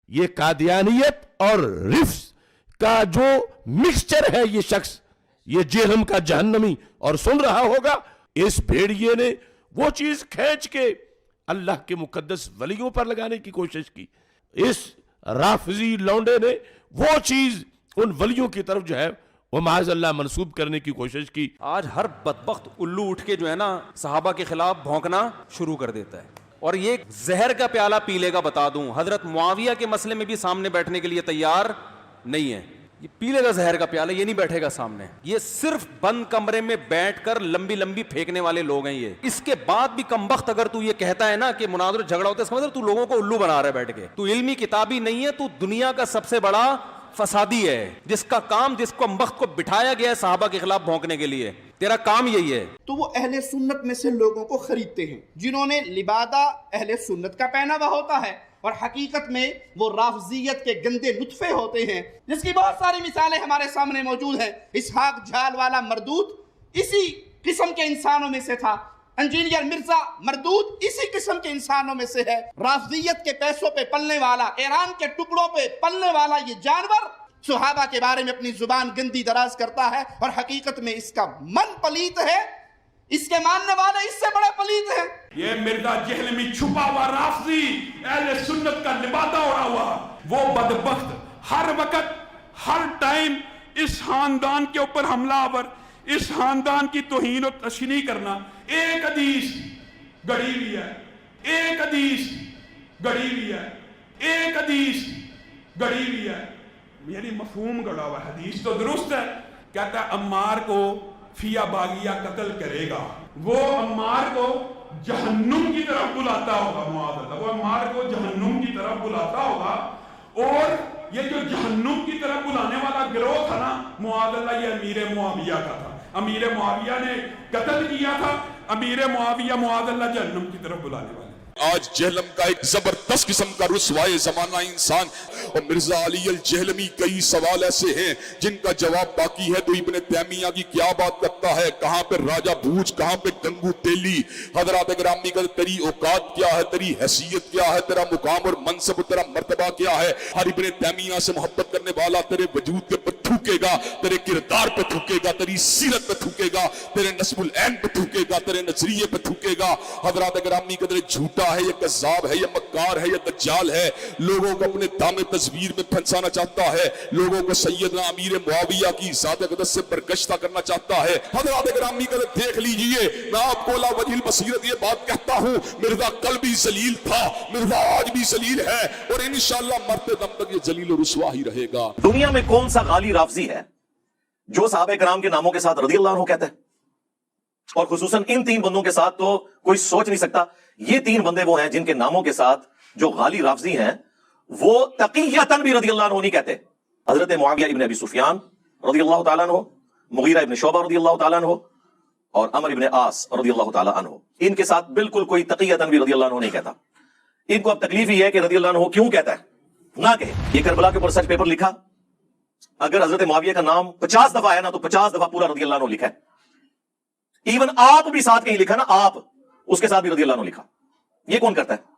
یہ قادیانیت اور رفس کا جو مکسچر ہے یہ شخص، یہ جہنم کا جہنمی، اور سن رہا ہوگا اس بھیڑیے نے وہ چیز کھینچ کے اللہ کے مقدس ولیوں پر لگانے کی کوشش کی، اس رافضی لونڈے نے وہ چیز ان ولیوں کی طرف جو ہے وہ معاذ اللہ منسوب کرنے کی کوشش کی۔ آج ہر بدبخت الو اٹھ کے جو ہے نا صحابہ کے خلاف بھونکنا شروع کر دیتا ہے، اور یہ زہر کا پیالہ پی لے گا، بتا دوں حضرت معاویہ کے مسئلے میں بھی سامنے بیٹھنے کے لیے تیار نہیں ہے، یہ پی لے گا زہر کا پیالہ، یہ نہیں بیٹھے گا سامنے، یہ صرف بند کمرے میں بیٹھ کر لمبی لمبی پھینکنے والے لوگ ہیں یہ۔ اس کے بعد بھی کم بخت اگر تو یہ کہتا ہے نا کہ مناظر جھگڑا ہوتا ہے، اس کا مطلب تو لوگوں کو الو بنا رہا ہے بیٹھ کے، تو علمی کتابی نہیں ہے، تو دنیا کا سب سے بڑا فسادی ہے، جس کا کام جس کو مخت کو بٹھایا گیا ہے صحابہ کے خلاف بھونکنے کے لیے، تیرا کام یہی ہے۔ تو وہ اہل سنت میں سے لوگوں کو خریدتے ہیں جنہوں نے لبادہ اہل سنت کا پہنا ہوا ہوتا ہے، اور حقیقت میں وہ رافضیت کے گندے نطفے ہوتے ہیں، جس کی بہت ساری مثالیں ہمارے سامنے موجود ہیں۔ اسحاق جھال والا مردود اسی قسم کے انسانوں میں سے تھا، انجینئر مرزا مردود اسی قسم کے انسانوں میں سے ہے۔ رافضیت کے پیسوں پہ پلنے والا، ایران کے ٹکڑوں پہ پلنے والا یہ جانور صحابہ کے بارے میں اپنی زبان گندی دراز کرتا ہے، اور حقیقت میں اس کا من پلیت ہے، اس کے ماننے والے اس سے بڑے پلیت ہیں۔ یہ مرزا جہلمی چھپا ہوا رافضی اہل سنت کا لبادہ اڑا ہوا، وہ بدبخت ہر وقت ہر ٹائم اس خاندان کے اوپر حملہ آور، اس خاندان کی توہین و تشنیع کرنا۔ ایک حدیث گڑی ہوئی ہے، ایک حدیث گڑی ہوئی ہے، ایک حدیث گڑی ہوئی ہے، یعنی مفہوم گڑا ہوا۔ حدیث تو درست ہے، کہتا ہے عمار کو فیا باغیہ قتل کرے گا، وہ عمار کو جہنم کی طرف بلاتا ہوگا، معاذ اللہ، وہ عمار کو جہنم کی طرف بلاتا ہوگا، اور یہ جو جہنم کی طرف بلانے والا گروہ تھا نا معاذ اللہ، یہ امیر معاویہ کا تھا، امیر معاویہ نے قتل کیا تھا، امیر معاویہ معاذ اللہ جہنم کی طرف بلانے والا۔ آج جہلم کا ایک زبردست قسم کا رسوائے زمانہ انسان، اور مرزا علی الجہلمی کئی سوال ایسے ہیں جن کا جواب باقی ہے۔ تو ابن تیمیہ کی کیا بات کرتا ہے، کہاں پہ راجہ بھوج، کہاں پہ گنگو تیلی۔ حضرات گرامی کا تیری اوقات کیا ہے، تیری حیثیت کیا ہے، تیرا مقام اور منصب، تیرا مرتبہ کیا ہے۔ ہر ابن تیمیہ سے محبت کرنے والا تیرے وجود کے پر تھوکے گا، تیرے کردار پہ تھوکے گا، تیری سیرت پہ تھوکے گا، تیرے نسب العین پہ تھوکے گا، تیرے نظریے پہ تھوکے گا۔ حضرات گرامی کا جھوٹا ہے، یہ کذاب ہے، یہ مکار ہے، یہ دجال ہے، لوگوں کو اپنے دام تصویر میں پھنسانا چاہتا ہے، لوگوں کو سیدنا امیر معاویہ کی ذات اقدس سے برگشتہ کرنا چاہتا ہے۔ حضرات گرامی کا دیکھ لیجئے، میں آپ کو لا وجہ البصیرت یہ بات کہتا ہوں، مرزا کل بھی ذلیل تھا، مرزا آج بھی ذلیل ہے، اور انشاءاللہ مرتے دم تک یہ ذلیل و رسوا ہی رہے گا۔ دنیا میں کون سا غالی رافضی ہے جو صحابہ کرام کے ناموں کے ساتھ رضی اللہ عنہ کہتا ہے؟ اور خصوصاً ان تین بندوں کے ساتھ تو کوئی سوچ نہیں سکتا۔ یہ تین بندے وہ ہیں جن کے ناموں کے ساتھ جو غالی رافضی ہیں وہ تقیۃً بھی رضی اللہ عنہ نہیں کہتے۔ حضرت معاویہ ابن ابی سفیان رضی اللہ تعالیٰ عنہ، مغیرہ ابن شعبہ رضی اللہ تعالیٰ عنہ، اور عمر ابن عاص رضی اللہ تعالیٰ عنہ، ان کے ساتھ بالکل کوئی تقیۃً بھی رضی اللہ عنہ نہیں کہتا۔ ان کو اب تکلیف ہی ہے کہ رضی اللہ عنہ کیوں کہتا ہے، نہ کہے۔ یہ کربلا کے اوپر سرچ پیپر لکھا، اگر حضرت معاویہ کا نام 50 دفعہ ہے نا تو 50 دفعہ پورا رضی اللہ عنہ لکھا ہے۔ ایون آپ بھی ساتھ کہیں لکھا نا، آپ اس کے ساتھ بھی رضی اللہ عنہ لکھا۔ یہ کون کرتا ہے؟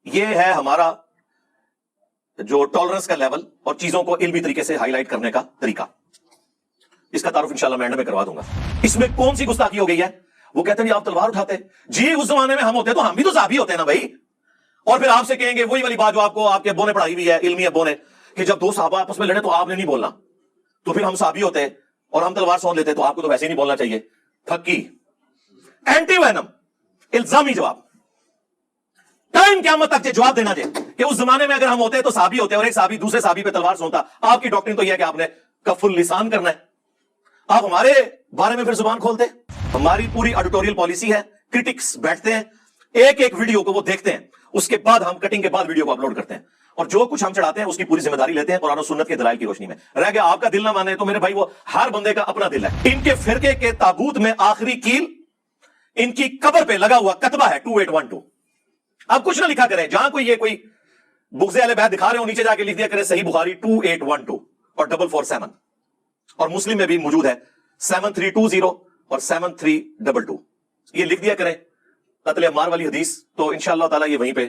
یہ ہے ہمارا جو ٹالرنس کا لیول اور چیزوں کو علمی طریقے سے ہائی لائٹ کرنے کا طریقہ، اس کا تعارف انشاءاللہ میں اینڈ میں کروا دوں گا۔ اس میں کون سی گستاخی ہو گئی ہے؟ وہ کہتے ہیں جی آپ تلوار اٹھاتے، جی اس زمانے میں ہم ہوتے تو ہم بھی تو صحابی ہوتے ہیں نا بھائی۔ اور پھر آپ سے کہیں گے وہی والی بات جو آپ کو آپ کے ابو نے پڑھائی ہوئی ہے، علمی ابو نے، کہ جب دو صحابہ آپس میں لڑے تو آپ نے نہیں بولنا، تو پھر ہم صحابی ہوتے اور ہم تلوار سون لیتے تو آپ کو تو ویسے ہی نہیں بولنا چاہیے۔ پھکی اینٹی وینم الزامی جواب، ٹائم قیامت تک جواب دینا چاہیے کہ اس زمانے میں اگر ہم ہوتے تو صحابی ہوتے اور ایک صحابی دوسرے صحابی پہ تلوار سونتا۔ آپ کی ڈاکٹرین تو یہ ہے کہ آپ نے کف اللسان کرنا ہے، آپ ہمارے بارے میں پھر زبان کھولتے۔ ہماری پوری ایڈیٹوریل پالیسی ہے، کرٹکس بیٹھتے ہیں ایک ایک ویڈیو کو وہ دیکھتے ہیں، اس کے بعد ہم کٹنگ کے بعد ویڈیو کو اپلوڈ کرتے ہیں، اور جو کچھ ہم چڑھاتے ہیں اس کی پوری ذمہ داری لیتے ہیں قرآن و سنت کے دلائل کی روشنی میں۔ رہ گیا آپ کا دل نہ مانے تو میرے بھائی وہ ہر بندے کا اپنا دل ہے۔ ان کے فرقے کے تابوت میں آخری کیل ان کی قبر پہ لگا ہوا کتبہ ہے 2812۔ اب کچھ نہ لکھا کریں، جہاں کوئی یہ کوئی بغض اہل بیت دکھا رہے ہو نیچے جا کے لکھ دیا کریں صحیح بخاری 2812 اور 447، اور مسلم میں بھی موجود ہے 7320 اور 7322۔ یہ لکھ دیا کریں قتل عمار والی حدیث، تو انشاءاللہ تعالی یہ وہیں پہ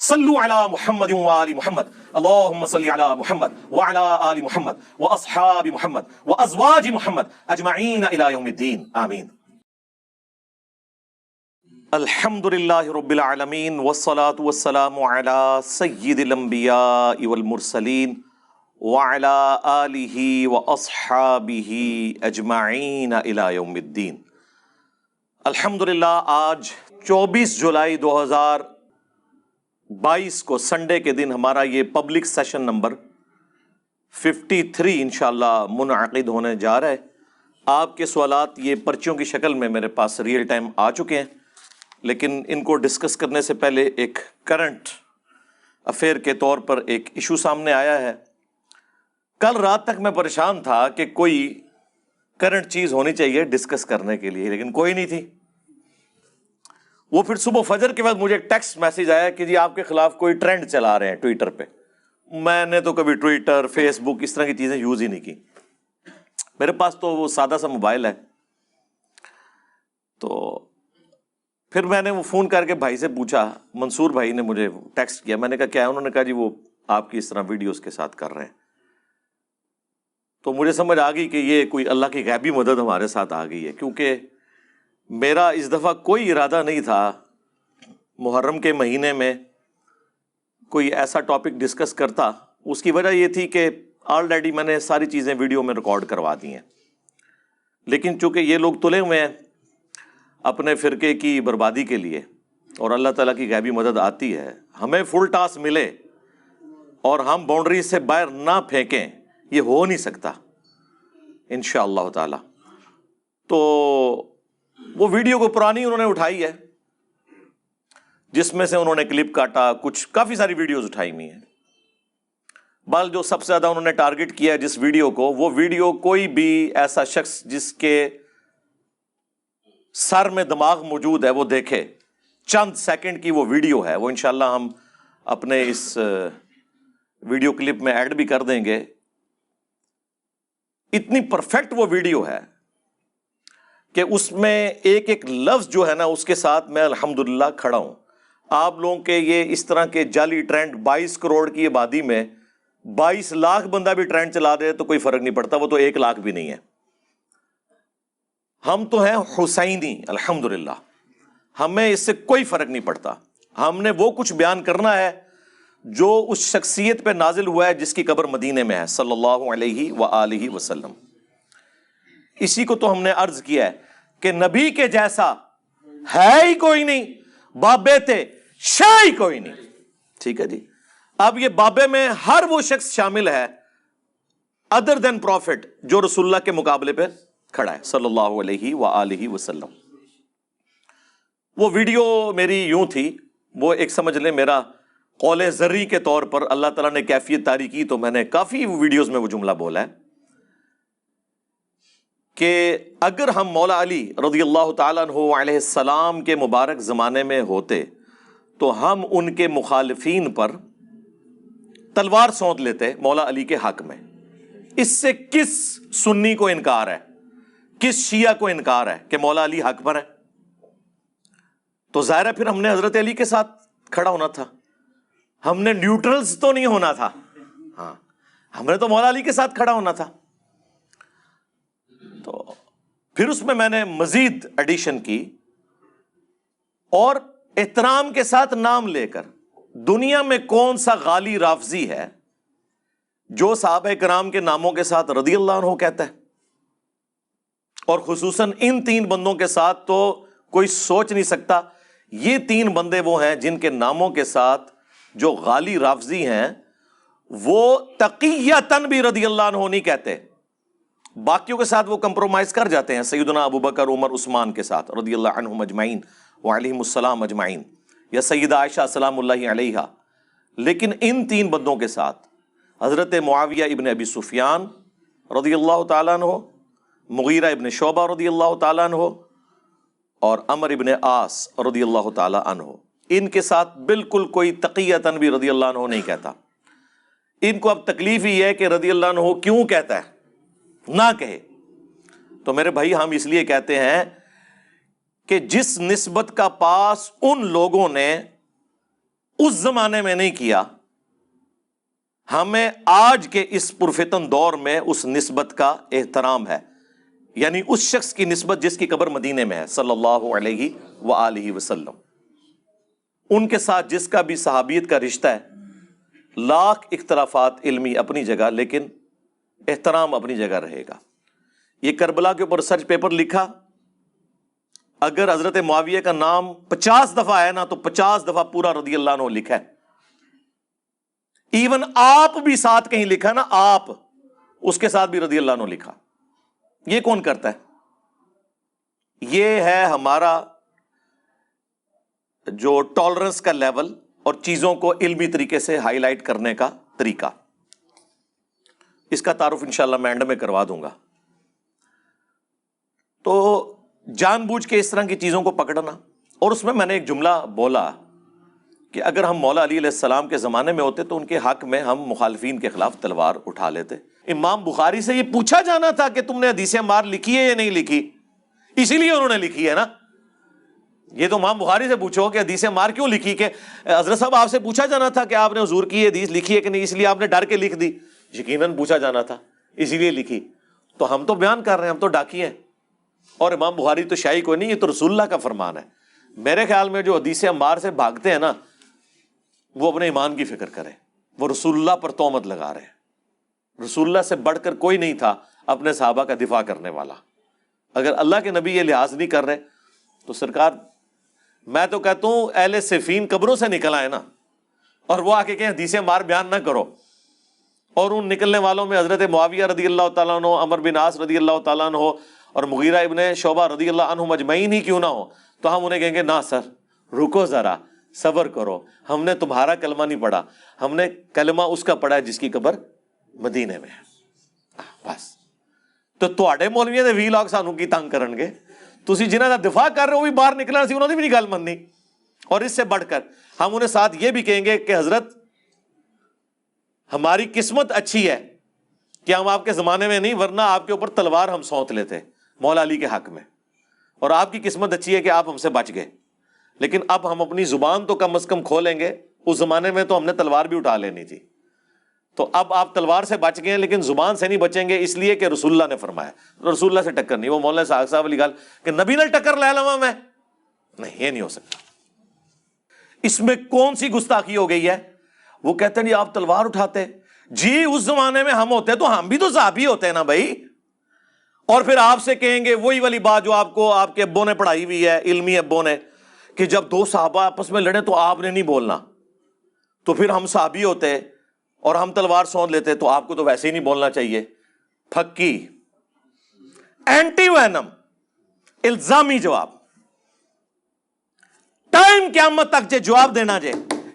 صلو علی محمد وآل محمد اللہم صلی علی محمد وعلی آل محمد واصحاب محمد وازواج محمد اجمعین الی یوم الدین آمین. الحمد للہ رب العالمین والصلاة والسلام علی سید الانبیاء والمرسلین وعلی آلہ واصحابہ اجمعین الی یوم الدین. الحمدللہ آج 24 جولائی 2022 کو سنڈے کے دن ہمارا یہ پبلک سیشن نمبر 53 انشاءاللہ منعقد ہونے جا رہا ہے. آپ کے سوالات یہ پرچیوں کی شکل میں میرے پاس ریئل ٹائم آ چکے ہیں، لیکن ان کو ڈسکس کرنے سے پہلے ایک کرنٹ افیئر کے طور پر ایک ایشو سامنے آیا ہے. کل رات تک میں پریشان تھا کہ کوئی کرنٹ چیز ہونی چاہیے ڈسکس کرنے کے لیے، لیکن کوئی نہیں تھی. وہ پھر صبح فجر کے بعد مجھے ایک ٹیکسٹ میسیج آیا کہ جی آپ کے خلاف کوئی ٹرینڈ چلا رہے ہیں ٹویٹر پہ. میں نے تو کبھی ٹویٹر، فیس بک اس طرح کی چیزیں یوز ہی نہیں کی. میرے پاس تو وہ سادہ سا موبائل ہے. تو پھر میں نے وہ فون کر کے بھائی سے پوچھا، منصور بھائی نے مجھے ٹیکسٹ کیا. میں نے کہا کیا ہے؟ انہوں نے کہا جی وہ آپ کی اس طرح ویڈیوز کے ساتھ کر رہے ہیں. تو مجھے سمجھ آ گئی کہ یہ کوئی اللہ کی غیبی مدد ہمارے ساتھ آ گئی ہے، کیونکہ میرا اس دفعہ کوئی ارادہ نہیں تھا محرم کے مہینے میں کوئی ایسا ٹاپک ڈسکس کرتا. اس کی وجہ یہ تھی کہ آلریڈی میں نے ساری چیزیں ویڈیو میں ریکارڈ کروا دی ہیں، لیکن چونکہ یہ لوگ تلے ہوئے ہیں اپنے فرقے کی بربادی کے لیے اور اللہ تعالیٰ کی غیبی مدد آتی ہے، ہمیں فل ٹاس ملے اور ہم باؤنڈری سے باہر نہ پھینکیں، یہ ہو نہیں سکتا انشاءاللہ تعالی. تو وہ ویڈیو کو پرانی انہوں نے اٹھائی ہے، جس میں سے انہوں نے کلپ کاٹا، کچھ کافی ساری ویڈیوز اٹھائی ہوئی ہیں. بال جو سب سے زیادہ انہوں نے ٹارگٹ کیا ہے جس ویڈیو کو، وہ ویڈیو کوئی بھی ایسا شخص جس کے سر میں دماغ موجود ہے وہ دیکھے. چند سیکنڈ کی وہ ویڈیو ہے، وہ انشاءاللہ ہم اپنے اس ویڈیو کلپ میں ایڈ بھی کر دیں گے. اتنی پرفیکٹ وہ ویڈیو ہے کہ اس میں ایک ایک لفظ جو ہے نا اس کے ساتھ میں الحمدللہ کھڑا ہوں. آپ لوگوں کے یہ اس طرح کے جعلی ٹرینڈ 22 کروڑ کی آبادی میں 22 لاکھ بندہ بھی ٹرینڈ چلا دے تو کوئی فرق نہیں پڑتا، وہ تو 1 لاکھ بھی نہیں ہے. ہم تو ہیں حسینی الحمدللہ، ہمیں اس سے کوئی فرق نہیں پڑتا. ہم نے وہ کچھ بیان کرنا ہے جو اس شخصیت پہ نازل ہوا ہے جس کی قبر مدینے میں ہے صلی اللہ علیہ وآلہ وسلم. اسی کو تو ہم نے عرض کیا ہے کہ نبی کے جیسا ہے ہی کوئی نہیں، بابے تھے شاہ ہی کوئی نہیں. ٹھیک ہے جی. اب یہ بابے میں ہر وہ شخص شامل ہے ادر دین پروفٹ جو رسول اللہ کے مقابلے پہ کھڑا ہے صلی اللہ علیہ وآلہ وسلم. وہ ویڈیو میری یوں تھی، وہ ایک سمجھ لیں میرا قول زری کے طور پر اللہ تعالیٰ نے کیفیت طاری کی تو میں نے کافی ویڈیوز میں وہ جملہ بولا ہے کہ اگر ہم مولا علی رضی اللہ تعالیٰ عنہ علیہ السلام کے مبارک زمانے میں ہوتے تو ہم ان کے مخالفین پر تلوار سونت لیتے مولا علی کے حق میں. اس سے کس سنی کو انکار ہے، کس شیعہ کو انکار ہے کہ مولا علی حق پر ہے؟ تو ظاہر ہے پھر ہم نے حضرت علی کے ساتھ کھڑا ہونا تھا، ہم نے نیوٹرلز تو نہیں ہونا تھا. ہاں ہم نے تو مولا علی کے ساتھ کھڑا ہونا تھا. تو پھر اس میں نے مزید ایڈیشن کی اور احترام کے ساتھ نام لے کر دنیا میں کون سا غالی رافضی ہے جو صحابہ کرام کے ناموں کے ساتھ رضی اللہ عنہ کہتا ہے؟ اور خصوصاً ان 3 بندوں کے ساتھ تو کوئی سوچ نہیں سکتا. یہ 3 بندے وہ ہیں جن کے ناموں کے ساتھ جو غالی رافضی ہیں وہ تقیتاً بھی رضی اللہ عنہ نہیں کہتے. باقیوں کے ساتھ وہ کمپرومائز کر جاتے ہیں، سیدنا ابو بکر، عمر، عثمان کے ساتھ رضی اللہ عنہم اجمعین وعلیہم السلام اجمعین، یا سیدہ عائشہ سلام اللہ علیہا. لیکن ان 3 بندوں کے ساتھ حضرت معاویہ ابن ابی سفیان رضی اللہ تعالیٰ عنہ، مغیرہ ابن شعبہ رضی اللہ تعالیٰ عنہ اور عمر ابن عاص رضی اللہ تعالیٰ عنہ، ان کے ساتھ بالکل کوئی تقیتاً بھی رضی اللہ عنہ نہیں کہتا. ان کو اب تکلیف ہی ہے کہ رضی اللہ عنہ کیوں کہتا ہے، نہ کہے. تو میرے بھائی ہم اس لیے کہتے ہیں کہ جس نسبت کا پاس ان لوگوں نے اس زمانے میں نہیں کیا، ہمیں آج کے اس پرفتن دور میں اس نسبت کا احترام ہے، یعنی اس شخص کی نسبت جس کی قبر مدینے میں ہے صلی اللہ علیہ وآلہ وسلم، ان کے ساتھ جس کا بھی صحابیت کا رشتہ ہے، لاکھ اختلافات علمی اپنی جگہ، لیکن احترام اپنی جگہ رہے گا۔ یہ کربلا کے اوپر سرچ پیپر لکھا، اگر حضرت معاویہ کا نام 50 دفعہ ہے نا تو 50 دفعہ پورا رضی اللہ عنہ لکھا ہے، ایون آپ بھی ساتھ کہیں لکھا نا، آپ اس کے ساتھ بھی رضی اللہ عنہ لکھا۔ یہ کون کرتا ہے؟ یہ ہے ہمارا جو ٹالرنس کا لیول اور چیزوں کو علمی طریقے سے ہائی لائٹ کرنے کا طریقہ۔ اس کا تعارف انشاءاللہ میں اینڈ میں کروا دوں گا۔ تو جان بوجھ کے اس طرح کی چیزوں کو پکڑنا، اور اس میں نے ایک جملہ بولا کہ اگر ہم مولا علی علیہ السلام کے زمانے میں ہوتے تو ان کے حق میں ہم مخالفین کے خلاف تلوار اٹھا لیتے۔ امام بخاری سے یہ پوچھا جانا تھا کہ تم نے حدیث عمار لکھی ہے یا نہیں لکھی، اسی لیے انہوں نے لکھی ہے نا۔ یہ تو امام بخاری سے پوچھو کہ حدیث عمار کیوں لکھی، کہ حضرت صاحب آپ سے پوچھا جانا تھا کہ آپ نے حضور کی حدیث لکھی ہے کہ نہیں، اس لیے آپ نے ڈر کے لکھ دی۔ یقیناً پوچھا جانا تھا، اسی لیے لکھی۔ تو ہم تو بیان کر رہے ہیں، ہم تو ڈاکی ہیں، اور امام بخاری تو شاہی کوئی نہیں، یہ تو رسول اللہ کا فرمان ہے۔ میرے خیال میں جو حدیث عمار سے بھاگتے ہیں نا، وہ اپنے ایمان کی فکر کرے، وہ رسول اللہ پر تہمت لگا رہے ہیں۔ رسول اللہ سے بڑھ کر کوئی نہیں تھا اپنے صحابہ کا دفاع کرنے والا۔ اگر اللہ کے نبی یہ لحاظ نہیں کر رہے تو سرکار، میں تو کہتا ہوں اہل صفین قبروں سے نکل آئے نا، اور وہ آ کے کہیں حدیث عمار بیان نہ کرو، اور ان نکلنے والوں میں حضرت معاویہ رضی اللہ تعالیٰ عنہ، عمر بن عاص رضی اللہ تعالیٰ عنہ اور مغیرہ ابن شعبہ رضی اللہ عنہ مجمعین ہی کیوں نہ ہو، تو ہم انہیں کہیں گے نہ سر، رکو ذرا، صبر کرو، ہم نے تمہارا کلمہ نہیں پڑھا، ہم نے کلمہ اس کا پڑھا ہے جس کی قبر مدینے میں ہے۔ بس تو تواڈے مولویاں دے وی لاگ سانوں کی تنگ کرن گے، تسی جنہاں دا دفاع کر رہے ہو بھی باہر نکلنا سی، انہوں نے بھی نہیں گل مننی۔ اور اس سے بڑھ کر ہم انہیں ساتھ یہ بھی کہیں گے کہ حضرت ہماری قسمت اچھی ہے کہ ہم آپ کے زمانے میں نہیں، ورنہ آپ کے اوپر تلوار ہم سونت لیتے مولا علی کے حق میں، اور آپ کی قسمت اچھی ہے کہ آپ ہم سے بچ گئے۔ لیکن اب ہم اپنی زبان تو کم از کم کھولیں گے، اس زمانے میں تو ہم نے تلوار بھی اٹھا لینی تھی، تو اب آپ تلوار سے بچ گئے لیکن زبان سے نہیں بچیں گے، اس لیے کہ رسول اللہ نے فرمایا۔ رسول اللہ سے ٹکر نہیں، وہ مولانا ساگ صاحب والی گل کہ نبی نے ٹکر لے لوا میں، نہیں، یہ نہیں ہو سکتا۔ اس میں کون سی گستاخی ہو گئی ہے؟ وہ کہتے ہیں جی آپ تلوار اٹھاتے، جی اس زمانے میں ہم ہوتے تو ہم بھی تو صحابی ہوتے ہیں نا بھائی۔ اور پھر آپ سے کہیں گے وہی والی بات جو آپ کو آپ کے ابوں نے پڑھائی ہوئی ہے، علمی ابوں نے، کہ جب دو صحابہ آپس میں لڑیں تو آپ نے نہیں بولنا، تو پھر ہم صحابی ہوتے اور ہم تلوار سونت لیتے تو آپ کو تو ویسے ہی نہیں بولنا چاہیے۔ پھکی اینٹی وینم الزامی جواب، ٹائم قیامت تک جے جواب دینا جے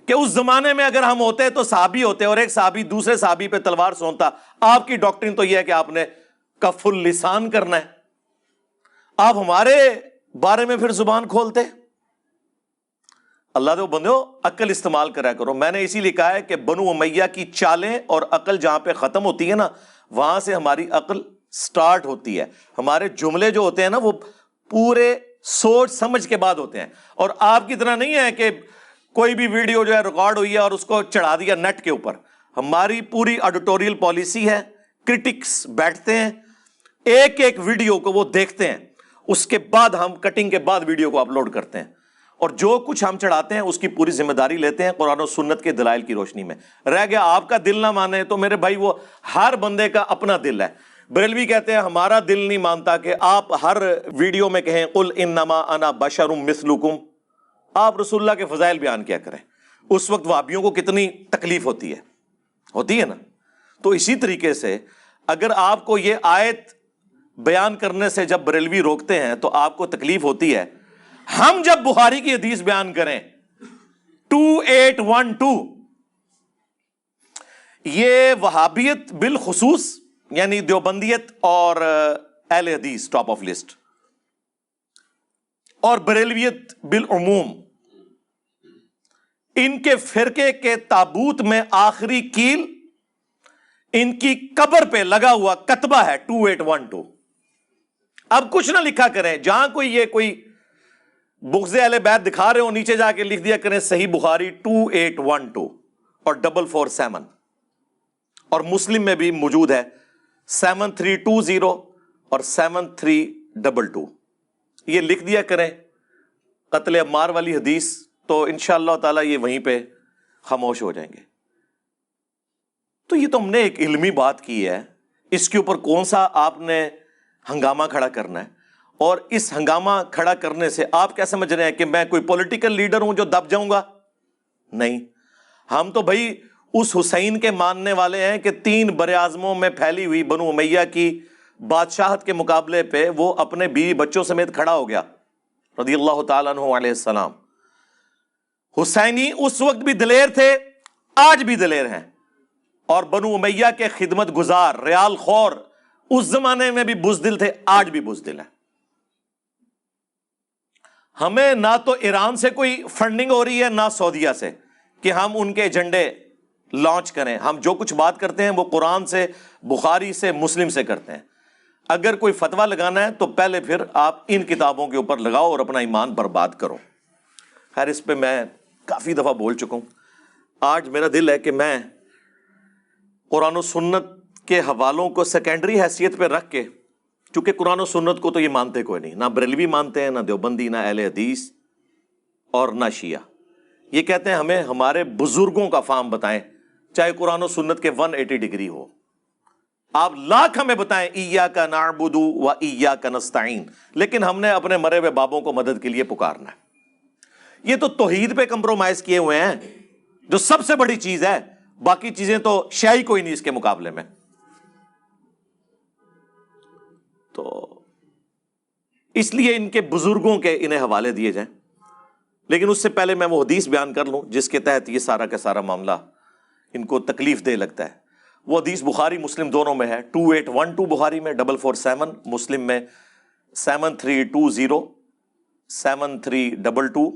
کہ اس زمانے میں اگر ہم ہوتے تو صحابی ہوتے اور ایک صحابی دوسرے صحابی پہ تلوار سونتا، آپ کی ڈاکٹرین تو یہ ہے کہ آپ نے کف اللسان کرنا ہے، آپ ہمارے بارے میں پھر زبان کھولتے۔ اللہ دے بندو عقل استعمال کرا کرو۔ میں نے اسی لیے کہا ہے کہ بنو امیہ کی چالیں اور عقل جہاں پہ ختم ہوتی ہے نا، وہاں سے ہماری عقل سٹارٹ ہوتی ہے۔ ہمارے جملے جو ہوتے ہیں نا وہ پورے سوچ سمجھ کے بعد ہوتے ہیں، اور آپ کی طرح نہیں ہے کہ کوئی بھی ویڈیو جو ہے ریکارڈ ہوئی ہے اور اس کو چڑھا دیا نیٹ کے اوپر۔ ہماری پوری ایڈیٹوریل پالیسی ہے، کرٹکس بیٹھتے ہیں، ایک ایک ویڈیو کو وہ دیکھتے ہیں، اس کے بعد ہم کٹنگ کے بعد ویڈیو کو اپلوڈ کرتے ہیں، اور جو کچھ ہم چڑھاتے ہیں اس کی پوری ذمہ داری لیتے ہیں قرآن و سنت کے دلائل کی روشنی میں۔ رہ گیا آپ کا دل نہ مانے تو میرے بھائی وہ ہر بندے کا اپنا دل ہے۔ بریلوی کہتے ہیں ہمارا دل نہیں مانتا کہ آپ ہر ویڈیو میں کہیں قل انما انا بشر مثلکم، آپ رسول اللہ کے فضائل بیان کیا کریں۔ اس وقت وہابیوں کو کتنی تکلیف ہوتی ہے نا۔ تو اسی طریقے سے اگر آپ کو یہ آیت بیان کرنے سے جب بریلوی روکتے ہیں تو آپ کو تکلیف ہوتی ہے، ہم جب بخاری کی حدیث بیان کریں 2812، یہ وہابیت بالخصوص یعنی دیوبندیت اور اہل حدیث ٹاپ آف لسٹ، اور بریلویت بالعموم، ان کے فرقے کے تابوت میں آخری کیل ان کی قبر پہ لگا ہوا کتبہ ہے 2812۔ اب کچھ نہ لکھا کریں، جہاں کوئی یہ کوئی بغض اہل بیت دکھا رہے ہو نیچے جا کے لکھ دیا کریں صحیح بخاری 2812 اور 447 اور مسلم میں بھی موجود ہے 7320 اور 7322. یہ لکھ دیا کریں قتل عمار والی حدیث, تو انشاءاللہ تعالی یہ وہیں پہ خاموش ہو جائیں گے. تو یہ تو ہم نے ایک علمی بات کی ہے, اس کے اوپر کون سا آپ نے ہنگامہ کھڑا کرنا ہے؟ اور اس ہنگامہ کھڑا کرنے سے آپ کیا سمجھ رہے ہیں کہ میں کوئی پولیٹیکل لیڈر ہوں جو دب جاؤں گا؟ نہیں, ہم تو بھائی اس حسین کے ماننے والے ہیں کہ 3 براعظموں میں پھیلی ہوئی بنو امیہ کی بادشاہت کے مقابلے پہ وہ اپنے بیوی بچوں سمیت کھڑا ہو گیا رضی اللہ تعالیٰ عنہ علیہ السلام. حسینی اس وقت بھی دلیر تھے, آج بھی دلیر ہیں, اور بنو امیہ کے خدمت گزار ریال خور اس زمانے میں بھی بزدل تھے, آج بھی بزدل ہیں. ہمیں نہ تو ایران سے کوئی فنڈنگ ہو رہی ہے نہ سعودیہ سے کہ ہم ان کے ایجنڈے لانچ کریں. ہم جو کچھ بات کرتے ہیں وہ قرآن سے, بخاری سے, مسلم سے کرتے ہیں. اگر کوئی فتویٰ لگانا ہے تو پہلے پھر آپ ان کتابوں کے اوپر لگاؤ اور اپنا ایمان برباد کرو. خیر اس پہ میں کافی دفعہ بول چکا ہوں. آج میرا دل ہے کہ میں قرآن و سنت کے حوالوں کو سیکنڈری حیثیت پہ رکھ کے, چونکہ قرآن و سنت کو تو یہ مانتے کوئی نہیں, نہ بریلوی مانتے ہیں, نہ دیوبندی, نہ اہل حدیث اور نہ شیعہ. یہ کہتے ہیں ہمیں ہمارے بزرگوں کا فہم بتائیں, چاہے قرآن و سنت کے 180 ڈگری ہو. آپ لاکھ ہمیں بتائیں ایاک نعبد و ایاک نستعین, لیکن ہم نے اپنے مرے ہوئے بابوں کو مدد کے لیے پکارنا ہے. یہ تو توحید پہ کمپرومائز کیے ہوئے ہیں جو سب سے بڑی چیز ہے, باقی چیزیں تو شیعی کوئی نہیں اس کے مقابلے میں. تو اس لیے ان کے بزرگوں کے انہیں حوالے دیے جائیں. لیکن اس سے پہلے میں وہ حدیث بیان کر لوں جس کے تحت یہ سارا کا سارا معاملہ ان کو تکلیف دہ لگتا ہے. وہ حدیث بخاری مسلم دونوں میں ہے, 2812 بخاری میں, 447 مسلم میں, 7320 7322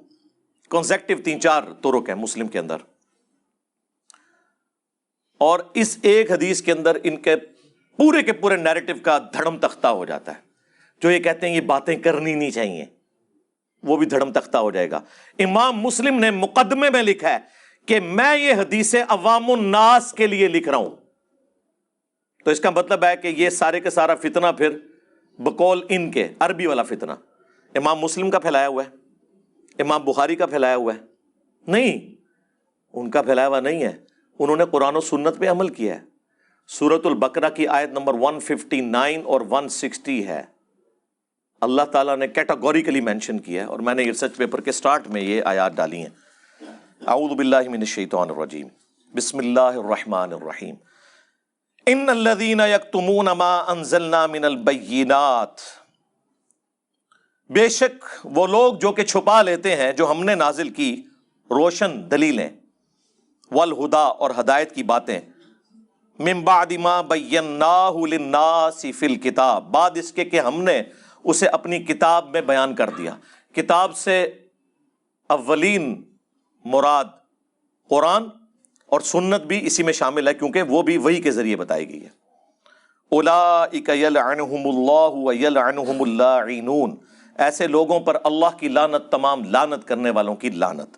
کنسیکٹیو 3-4 طرق ہیں مسلم کے اندر. اور اس ایک حدیث کے اندر ان کے پورے نیریٹو کا دھڑم تختہ ہو جاتا ہے. جو یہ کہتے ہیں یہ باتیں کرنی نہیں چاہیے, وہ بھی دھڑم تختہ ہو جائے گا. امام مسلم نے مقدمے میں لکھا ہے کہ میں یہ حدیثیں عوام الناس کے لیے لکھ رہا ہوں. تو اس کا مطلب ہے کہ یہ سارے کا سارا فتنہ پھر بقول ان کے عربی والا فتنہ امام مسلم کا پھیلایا ہوا ہے, امام بخاری کا پھیلایا ہوا ہے. نہیں, ان کا پھیلایا ہوا نہیں ہے. انہوں نے قرآن و سنت پہ عمل کیا ہے. سورۃ البقرہ کی آیت نمبر 159 اور 160 ہے. اللہ تعالیٰ نے کیٹاگوریکلی مینشن کیا ہے, اور میں نے ریسرچ پیپر کے سٹارٹ میں یہ آیات ڈالی ہیں. اعوذ باللہ من الشیطان الرجیم, بسم اللہ الرحمن الرحیم. ان الذین یکتمون ما انزلنا من البینات, بے شک وہ لوگ جو کہ چھپا لیتے ہیں جو ہم نے نازل کی روشن دلیلیں, والہدا اور ہدایت کی باتیں, من بعد ما بیناہ للناس فی الکتاب, بعد اس کے کہ ہم نے اسے اپنی کتاب میں بیان کر دیا. کتاب سے اولین مراد قرآن اور سنت بھی اسی میں شامل ہے, کیونکہ وہ بھی وحی کے ذریعے بتائی گئی ہے. اولئک یلعنہم اللہ ویلعنہم اللاعنون, ایسے لوگوں پر اللہ کی لعنت, تمام لعنت کرنے والوں کی لعنت.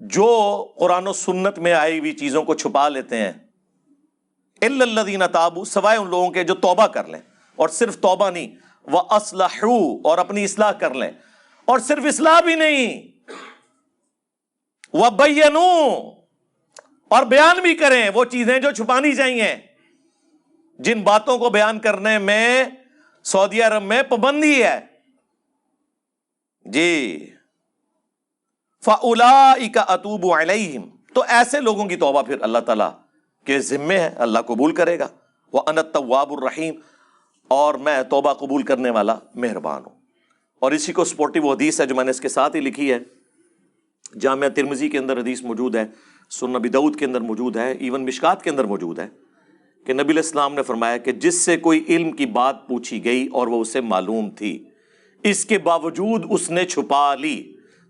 جو قرآن و سنت میں آئی ہوئی چیزوں کو چھپا لیتے ہیں, الا الذین تابوا, سوائے ان لوگوں کے جو توبہ کر لیں, اور صرف توبہ نہیں, واصلحوا, اور اپنی اصلاح کر لیں, اور صرف اصلاح بھی نہیں, وبینوا, اور بیان بھی کریں وہ چیزیں جو چھپانی چاہیے. جن باتوں کو بیان کرنے میں سعودی عرب میں پابندی ہے جی. فَأُولَئِكَ أَتُوبُ عَلَيْهِمْ, تو ایسے لوگوں کی توبہ پھر اللہ تعالیٰ کے ذمے ہے, اللہ قبول کرے گا. وَأَنَا التَّوَّابُ الرَّحِيمُ, اور میں توبہ قبول کرنے والا مہربان ہوں. اور اسی کو سپورٹی وہ حدیث ہے جو میں نے اس کے ساتھ ہی لکھی ہے, جامعہ ترمذی کے اندر حدیث موجود ہے, سنن ابی داؤد کے اندر موجود ہے, ایون مشکات کے اندر موجود ہے, کہ نبی علیہ السلام نے فرمایا کہ جس سے کوئی علم کی بات پوچھی گئی اور وہ اسے معلوم تھی, اس کے باوجود اس نے چھپا لی,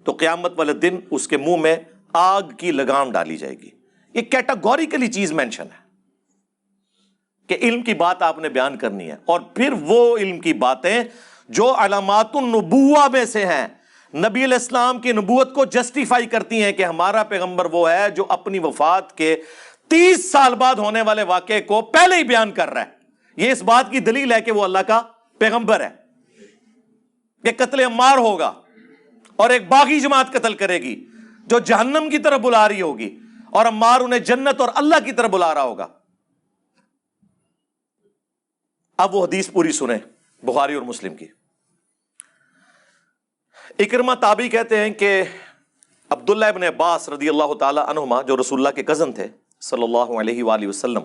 تو قیامت والے دن اس کے منہ میں آگ کی لگام ڈالی جائے گی. یہ کیٹاگوریکلی چیز مینشن ہے کہ علم کی بات آپ نے بیان کرنی ہے. اور پھر وہ علم کی باتیں جو علامات النبوہ میں سے ہیں, نبی علیہ السلام کی نبوت کو جسٹیفائی کرتی ہیں کہ ہمارا پیغمبر وہ ہے جو اپنی وفات کے 30 سال بعد ہونے والے واقعے کو پہلے ہی بیان کر رہا ہے۔ یہ اس بات کی دلیل ہے کہ وہ اللہ کا پیغمبر ہے کہ قتل عمار ہوگا اور ایک باغی جماعت قتل کرے گی جو جہنم کی طرف بلا رہی ہوگی، اور عمار انہیں جنت اور اللہ کی طرف بلا رہا ہوگا۔ اب وہ حدیث پوری سنیں بخاری اور مسلم کی۔ اکرمہ تابعی کہتے ہیں کہ عبداللہ ابن عباس رضی اللہ تعالی عنہما، جو رسول اللہ کے کزن تھے صلی اللہ علیہ وآلہ وسلم،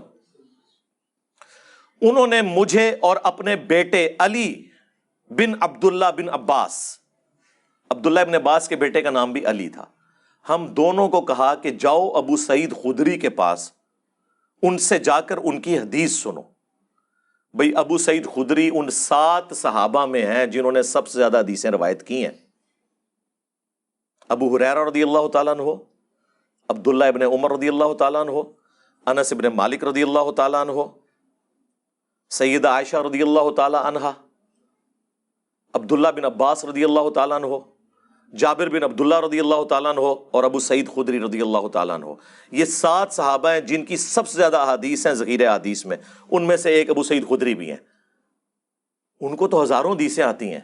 انہوں نے مجھے اور اپنے بیٹے علی بن عبداللہ بن عباس، عبداللہ ابن عباس کے بیٹے کا نام بھی علی تھا، ہم دونوں کو کہا کہ جاؤ ابو سعید خدری کے پاس، ان سے جا کر ان کی حدیث سنو۔ بھئی ابو سعید خدری ان 7 صحابہ میں ہیں جنہوں نے سب سے زیادہ حدیثیں روایت کی ہیں۔ ابو ہریرہ رضی اللہ تعالیٰ عنہ، عبداللہ ابن عمر رضی اللہ تعالیٰ عنہ، انس ابن مالک رضی اللہ تعالیٰ عنہ، سیدہ عائشہ رضی اللہ تعالیٰ عنہا، عبداللہ بن عباس رضی اللہ تعالیٰ عنہ، جابر بن عبداللہ رضی اللہ تعالیٰ عنہ، اور ابو سعید خدری رضی اللہ تعالیٰ عنہ۔ یہ 7 صحابہ ہیں جن کی سب سے زیادہ احادیث ہیں ذخیرہ احادیث میں، ان میں سے ایک ابو سعید خدری بھی ہیں۔ ان کو تو ہزاروں حدیثیں آتی ہیں۔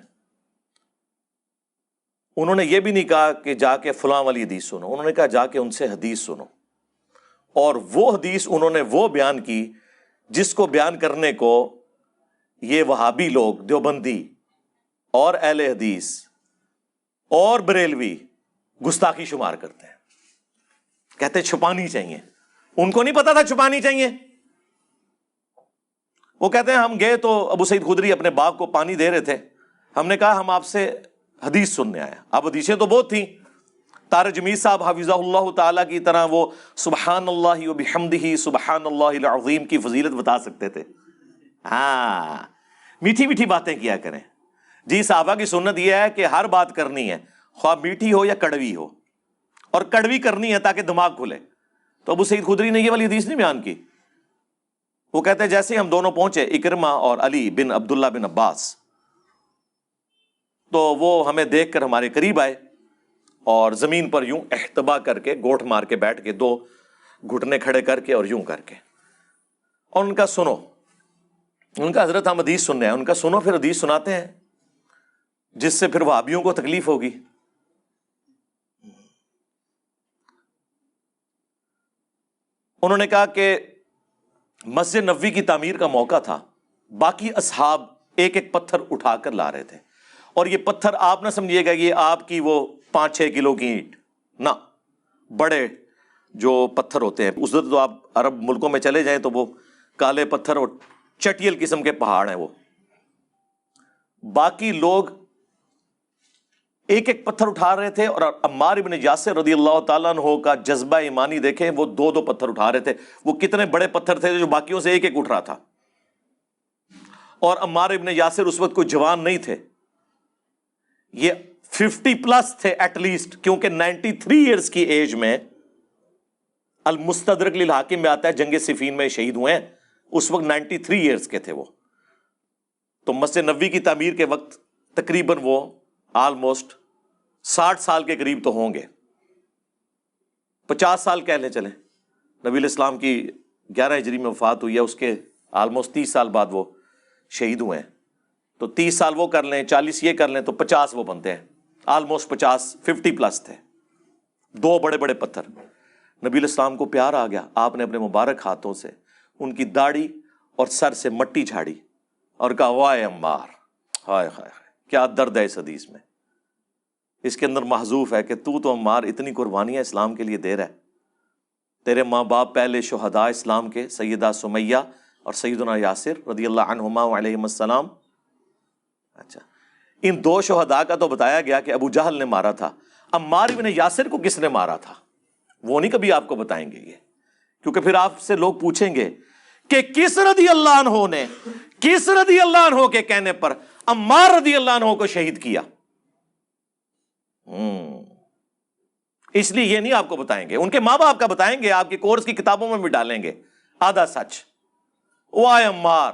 انہوں نے یہ بھی نہیں کہا کہ جا کے فلاں والی حدیث سنو، انہوں نے کہا جا کے ان سے حدیث سنو، اور وہ حدیث انہوں نے وہ بیان کی جس کو بیان کرنے کو یہ وہابی لوگ، دیوبندی اور اہل حدیث اور بریلوی گستاخی شمار کرتے ہیں، کہتے ہیں چھپانی چاہیے۔ ان کو نہیں پتا تھا چھپانی چاہیے۔ وہ کہتے ہیں ہم گئے تو ابو سعید خدری اپنے باغ کو پانی دے رہے تھے، ہم نے کہا ہم آپ سے حدیث سننے آئے۔ اب حدیثیں تو بہت تھیں، طارق جمیل صاحب حفظہ اللہ تعالیٰ کی طرح وہ سبحان اللہ وبحمدہ سبحان اللہ العظیم کی فضیلت بتا سکتے تھے۔ ہاں، میٹھی میٹھی باتیں کیا کریں جی۔ صحابہ کی سنت یہ ہے کہ ہر بات کرنی ہے، خواہ میٹھی ہو یا کڑوی ہو، اور کڑوی کرنی ہے تاکہ دماغ کھلے۔ تو ابو سعید خدری نے یہ والی حدیث نہیں بیان کی۔ وہ کہتے ہیں جیسے ہم دونوں پہنچے، اکرمہ اور علی بن عبداللہ بن عباس، تو وہ ہمیں دیکھ کر ہمارے قریب آئے اور زمین پر یوں احتبا کر کے، گوٹھ مار کے بیٹھ کے، 2 گھٹنے کھڑے کر کے اور یوں کر کے، اور ان کا سنو، ان کا حضرت ہم حدیث سننے ہیں، ان کا سنو، پھر حدیث سناتے ہیں جس سے پھر وہابیوں کو تکلیف ہوگی۔ انہوں نے کہا کہ مسجد نبوی کی تعمیر کا موقع تھا، باقی اصحاب ایک ایک پتھر اٹھا کر لا رہے تھے، اور یہ پتھر آپ نہ سمجھیے گا یہ آپ کی وہ 5-6 کلو کی اینٹ، نہ، بڑے جو پتھر ہوتے ہیں، اس وقت تو آپ عرب ملکوں میں چلے جائیں تو وہ کالے پتھر اور چٹیل قسم کے پہاڑ ہیں وہ۔ باقی لوگ ایک ایک پتھر اٹھا رہے تھے، اور عمار ابن یاسر رضی اللہ تعالیٰ عنہ کا جذبہ ایمانی دیکھیں، وہ 2 پتھر اٹھا رہے تھے۔ وہ کتنے بڑے پتھر تھے جو باقیوں سے ایک ایک اٹھ رہا تھا، اور عمار ابن یاسر اس وقت کوئی جوان نہیں تھے، یہ 50+ تھے ایٹ لیسٹ، کیونکہ 93 ایئرز کی ایج میں المستدرک للحاکم میں آتا ہے جنگ صفین میں شہید ہوئے ہیں، اس وقت 93 ایئرز کے تھے وہ۔ تو مسجد نبوی کی تعمیر کے وقت تقریباً وہ آلموسٹ 60 سال کے قریب تو ہوں گے، 50 سال کہہ لیں چلیں۔ نبی علیہ السلام کی 11 ہجری میں وفات ہوئی ہے، اس کے آلموسٹ 30 سال بعد وہ شہید ہوئے ہیں، تو 30 سال وہ کر لیں، 40 یہ کر لیں، تو 50 وہ بنتے ہیں، آلموسٹ 50+ تھے۔ 2 بڑے بڑے پتھر۔ نبی علیہ السلام کو پیار آ گیا، آپ نے اپنے مبارک ہاتھوں سے ان کی داڑھی اور سر سے مٹی جھاڑی اور کہا وائے عمار، ہائے ہائے ہائے، کیا درد ہے اس حدیث میں۔ اس کے اندر محذوف ہے کہ تو عمار اتنی قربانیاں اسلام کے لیے دے رہا ہے، تیرے ماں باپ پہلے شہداء اسلام کے، سیدہ سمیہ اور سیدنا یاسر رضی اللہ عنہما علیہم السلام۔ اچھا، ان 2 شہداء کا تو بتایا گیا کہ ابو جہل نے مارا تھا، عمار ابن یاسر کو کس نے مارا تھا وہ نہیں کبھی آپ کو بتائیں گے یہ، کیونکہ پھر آپ سے لوگ پوچھیں گے کہ کس رضی اللہ عنہ نے، کس رضی اللہ عنہ کے کہنے پر عمار رضی اللہ عنہ کو شہید کیا۔ اس لیے یہ نہیں آپ کو بتائیں گے، ان کے ماں باپ کا بتائیں گے، آپ کے کورس کی کتابوں میں بھی ڈالیں گے آدھا سچ۔ وائے عمار،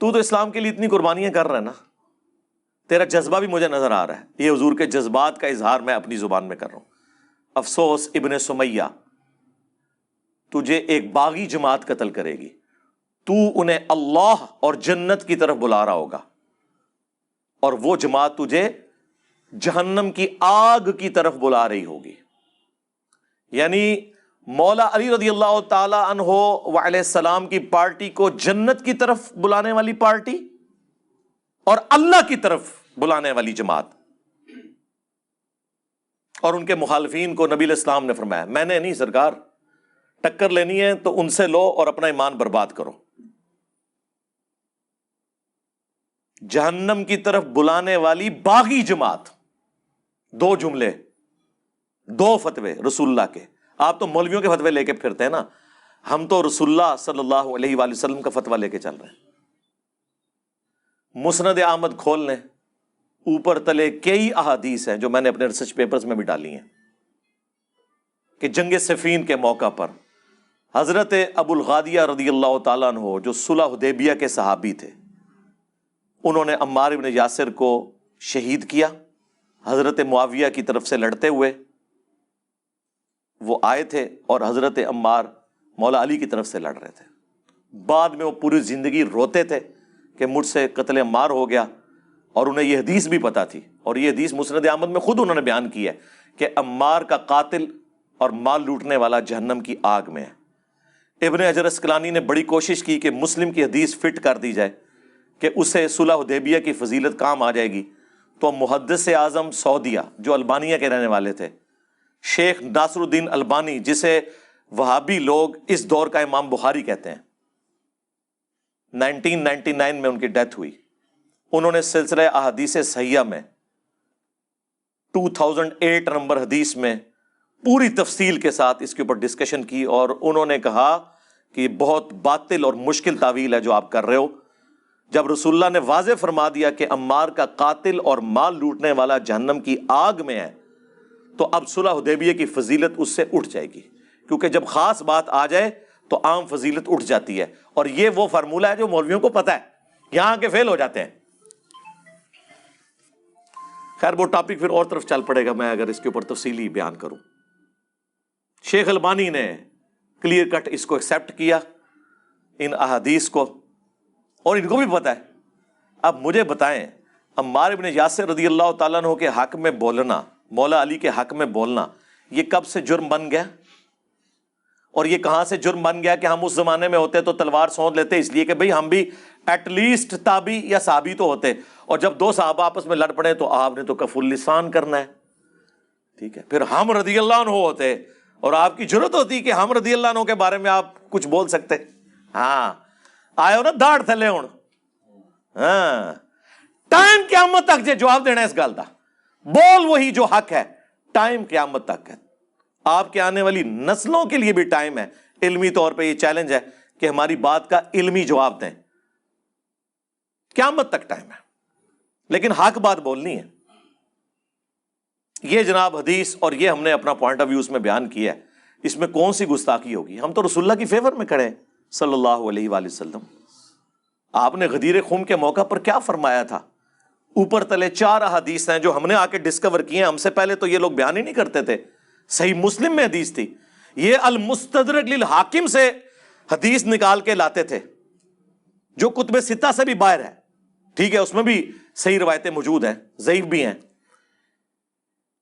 تو اسلام کے لیے اتنی قربانیاں کر رہا ہے نا، تیرا جذبہ بھی مجھے نظر آ رہا ہے، یہ حضور کے جذبات کا اظہار میں اپنی زبان میں کر رہا ہوں۔ افسوس ابن سمیہ، تجھے ایک باغی جماعت قتل کرے گی، تو انہیں اللہ اور جنت کی طرف بلا رہا ہوگا، اور وہ جماعت تجھے جہنم کی آگ کی طرف بلا رہی ہوگی۔ یعنی مولا علی رضی اللہ تعالی عنہ وعلیہ السلام کی پارٹی کو جنت کی طرف بلانے والی پارٹی، اور اللہ کی طرف بلانے والی جماعت، اور ان کے مخالفین کو نبی علیہ السلام نے فرمایا میں نے نہیں سرکار، ٹکر لینی ہے تو ان سے لو اور اپنا ایمان برباد کرو۔ جہنم کی طرف بلانے والی باغی جماعت، دو جملے، دو فتوے رسول اللہ کے۔ آپ تو مولویوں کے فتوے لے کے پھرتے ہیں نا، ہم تو رسول اللہ صلی اللہ علیہ وآلہ وسلم کا فتویٰ لے کے چل رہے ہیں۔ مسند احمد کھول لیں، اوپر تلے کئی احادیث ہیں جو میں نے اپنے ریسرچ پیپرز میں بھی ڈالی ہیں کہ جنگ صفین کے موقع پر حضرت ابو الغادیہ رضی اللہ تعالیٰ عنہ جو صلح حدیبیہ کے صحابی تھے، انہوں نے عمار بن یاسر کو شہید کیا حضرت معاویہ کی طرف سے لڑتے ہوئے۔ وہ آئے تھے اور حضرت عمار مولا علی کی طرف سے لڑ رہے تھے۔ بعد میں وہ پوری زندگی روتے تھے کہ مجھ سے قتل عمار ہو گیا، اور انہیں یہ حدیث بھی پتا تھی، اور یہ حدیث مسند احمد میں خود انہوں نے بیان کی ہے کہ عمار کا قاتل اور مال لوٹنے والا جہنم کی آگ میں ہے۔ ابن حجر اسقلانی نے بڑی کوشش کی کہ مسلم کی حدیث فٹ کر دی جائے کہ اسے صلح حدیبیہ کی فضیلت کام آ جائے گی، تو محدث اعظم سعودیہ جو البانیہ کے رہنے والے تھے، شیخ ناصر الدین البانی، جسے وہابی لوگ اس دور کا امام بخاری کہتے ہیں، 1999 میں ان کی ڈیتھ ہوئی۔ انہوں نے سلسلہ احادیث صحیحہ میں 2008 نمبر حدیث میں پوری تفصیل کے ساتھ اس کے اوپر ڈسکشن کی، اور انہوں نے کہا کہ یہ بہت باطل اور مشکل تعویل ہے جو آپ کر رہے ہو۔ جب رسول اللہ نے واضح فرما دیا کہ عمار کا قاتل اور مال لوٹنے والا جہنم کی آگ میں ہے، تو اب صلح حدیبیہ کی فضیلت اس سے اٹھ جائے گی، کیونکہ جب خاص بات آ جائے تو عام فضیلت اٹھ جاتی ہے۔ اور یہ وہ فارمولہ ہے جو مولویوں کو پتہ ہے، یہاں کے فیل ہو جاتے ہیں۔ خیر وہ ٹاپک پھر اور طرف چل پڑے گا، میں اگر اس کے اوپر تفصیلی بیان کروں۔ شیخ البانی نے کلیئر کٹ اس کو ایکسیپٹ کیا، ان احادیث کو، اور ان کو بھی پتہ ہے۔ اب مجھے بتائیں، عمار بن یاسر رضی اللہ تعالیٰ عنہ کے حق میں بولنا، مولا علی کے حق میں بولنا، یہ کب سے جرم بن گیا؟ اور یہ کہاں سے جرم بن گیا کہ ہم اس زمانے میں ہوتے تو تلوار سونت لیتے، اس لیے کہ بھئی ہم بھی ایٹ لیسٹ تابی یا صحابی تو ہوتے، اور جب دو صحابہ آپس میں لڑ پڑے تو آپ نے تو کف اللسان کرنا ہے، ٹھیک ہے، پھر ہم رضی اللہ عنہ ہوتے اور آپ کی جرت ہوتی کہ ہم رضی اللہ عنہ کے بارے میں آپ کچھ بول سکتے۔ ہاں آئے ہو نا داڑھ تھلے ہوں، ہاں ٹائم قیامت تک جے جواب دینا اس گل دا، بول وہی جو حق ہے، ٹائم قیامت تک ہے۔ آپ کے آنے والی نسلوں کے لیے بھی ٹائم ہے، علمی طور پہ یہ چیلنج ہے کہ ہماری بات کا علمی جواب دیں، قیامت تک ٹائم ہے، لیکن حق بات بولنی ہے۔ یہ جناب حدیث، اور یہ ہم نے اپنا پوائنٹ آف ویو اس میں بیان کیا ہے، اس میں کون سی گستاخی ہوگی؟ ہم تو رسول اللہ کی فیور میں کھڑے ہیں صلی اللہ علیہ وآلہ وسلم۔ آپ نے غدیر خم کے موقع پر کیا فرمایا تھا؟ اوپر تلے 4 احادیث ہیں جو ہم نے آ کے ڈسکور کی ہیں، ہم سے پہلے تو یہ لوگ بیان ہی نہیں کرتے تھے۔ صحیح مسلم میں حدیث تھی، یہ المستدرک للحاکم سے حدیث نکال کے لاتے تھے جو کتب ستہ سے بھی باہر ہے، ٹھیک ہے، اس میں بھی صحیح روایتیں موجود ہیں، ضعیف بھی ہیں،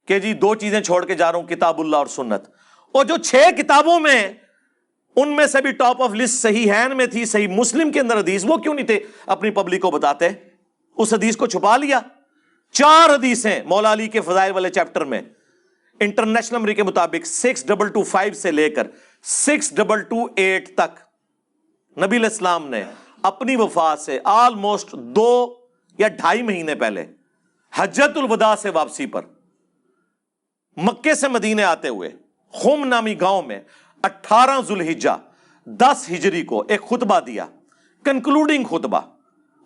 کہ جی 2 چیزیں چھوڑ کے جا رہا ہوں، کتاب اللہ اور سنت، اور جو 6 کتابوں میں ان میں سے بھی ٹاپ آف لسٹ صحیحین میں تھی، صحیح مسلم کے اندر حدیث، وہ کیوں نہیں تھے اپنی پبلک کو بتاتے؟ اس حدیث کو چھپا لیا۔ 4 حدیثیں مولا علی کے فضائل والے چیپٹر میں، انٹرنیشنل نمبر کے مطابق 6225 سے لے کر 6228 تک نبی علیہ السلام نے اپنی وفات سے آلموسٹ 2 یا 2.5 مہینے پہلے حجۃ الوداع سے واپسی پر مکے سے مدینے آتے ہوئے خم نامی گاؤں میں 18 ذوالحجہ 10 ہجری کو ایک خطبہ دیا، کنکلوڈنگ خطبہ،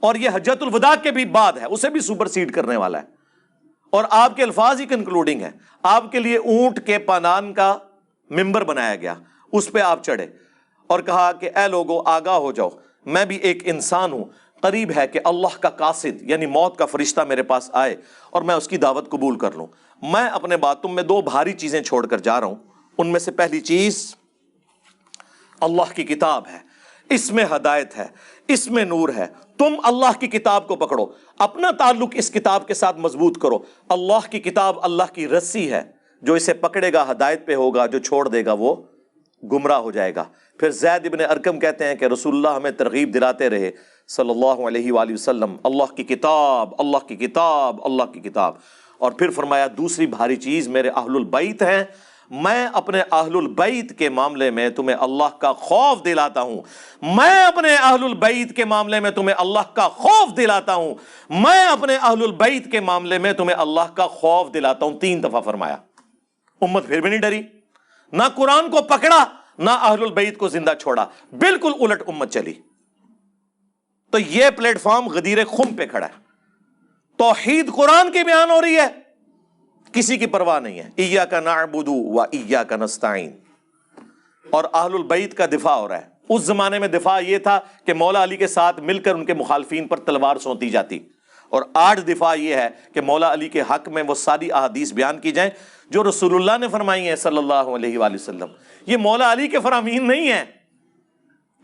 اور یہ حجۃ الوداع کے بھی بعد ہے، اسے بھی سپر سیڈ کرنے والا ہے، اور آپ کے الفاظ ہی کنکلوڈنگ ہے۔ آپ کے لیے اونٹ کے پانان کا ممبر بنایا گیا، اس پہ آپ چڑھے اور کہا کہ اے لوگو آگاہ ہو جاؤ، میں بھی ایک انسان ہوں، قریب ہے کہ اللہ کا قاصد یعنی موت کا فرشتہ میرے پاس آئے اور میں اس کی دعوت قبول کر لوں. میں اپنے بعد تم میں 2 بھاری چیزیں چھوڑ کر جا رہا ہوں. ان میں سے پہلی چیز اللہ کی کتاب ہے، اس میں ہدایت ہے، اس میں نور ہے. تم اللہ کی کتاب کو پکڑو، اپنا تعلق اس کتاب کے ساتھ مضبوط کرو. اللہ کی کتاب اللہ کی رسی ہے، جو اسے پکڑے گا ہدایت پہ ہوگا، جو چھوڑ دے گا وہ گمراہ ہو جائے گا. پھر زید ابن ارقم کہتے ہیں کہ رسول اللہ ہمیں ترغیب دلاتے رہے صلی اللہ علیہ وآلہ وسلم، اللہ کی کتاب، اللہ کی کتاب، اللہ کی کتاب. اور پھر فرمایا دوسری بھاری چیز میرے اہل البیت ہیں، میں اپنے اہل البیت کے معاملے میں تمہیں اللہ کا خوف دلاتا ہوں. میں اپنے اہل البیت کے معاملے میں تمہیں اللہ کا خوف دلاتا ہوں. میں اپنے اہل البیت کے معاملے میں تمہیں اللہ کا خوف دلاتا ہوں. 3 دفعہ فرمایا. امت پھر بھی نہیں ڈری، نہ قرآن کو پکڑا نہ اہل البیت کو زندہ چھوڑا، بالکل الٹ امت چلی. تو یہ پلیٹ فارم غدیر خم پہ کھڑا ہے. توحید قرآن کی بیان ہو رہی ہے، کسی کی پرواہ نہیں ہے. ایاک نعبد و ایاک نستعین. اور اہل البیت کا دفاع ہو رہا ہے. اس زمانے میں دفاع یہ تھا کہ مولا علی کے ساتھ مل کر ان کے مخالفین پر تلوار سونتی جاتی، اور آج دفاع یہ ہے کہ مولا علی کے حق میں وہ ساری احادیث بیان کی جائیں جو رسول اللہ نے فرمائی ہیں صلی اللہ علیہ وآلہ وسلم. یہ مولا علی کے فرامین نہیں ہیں،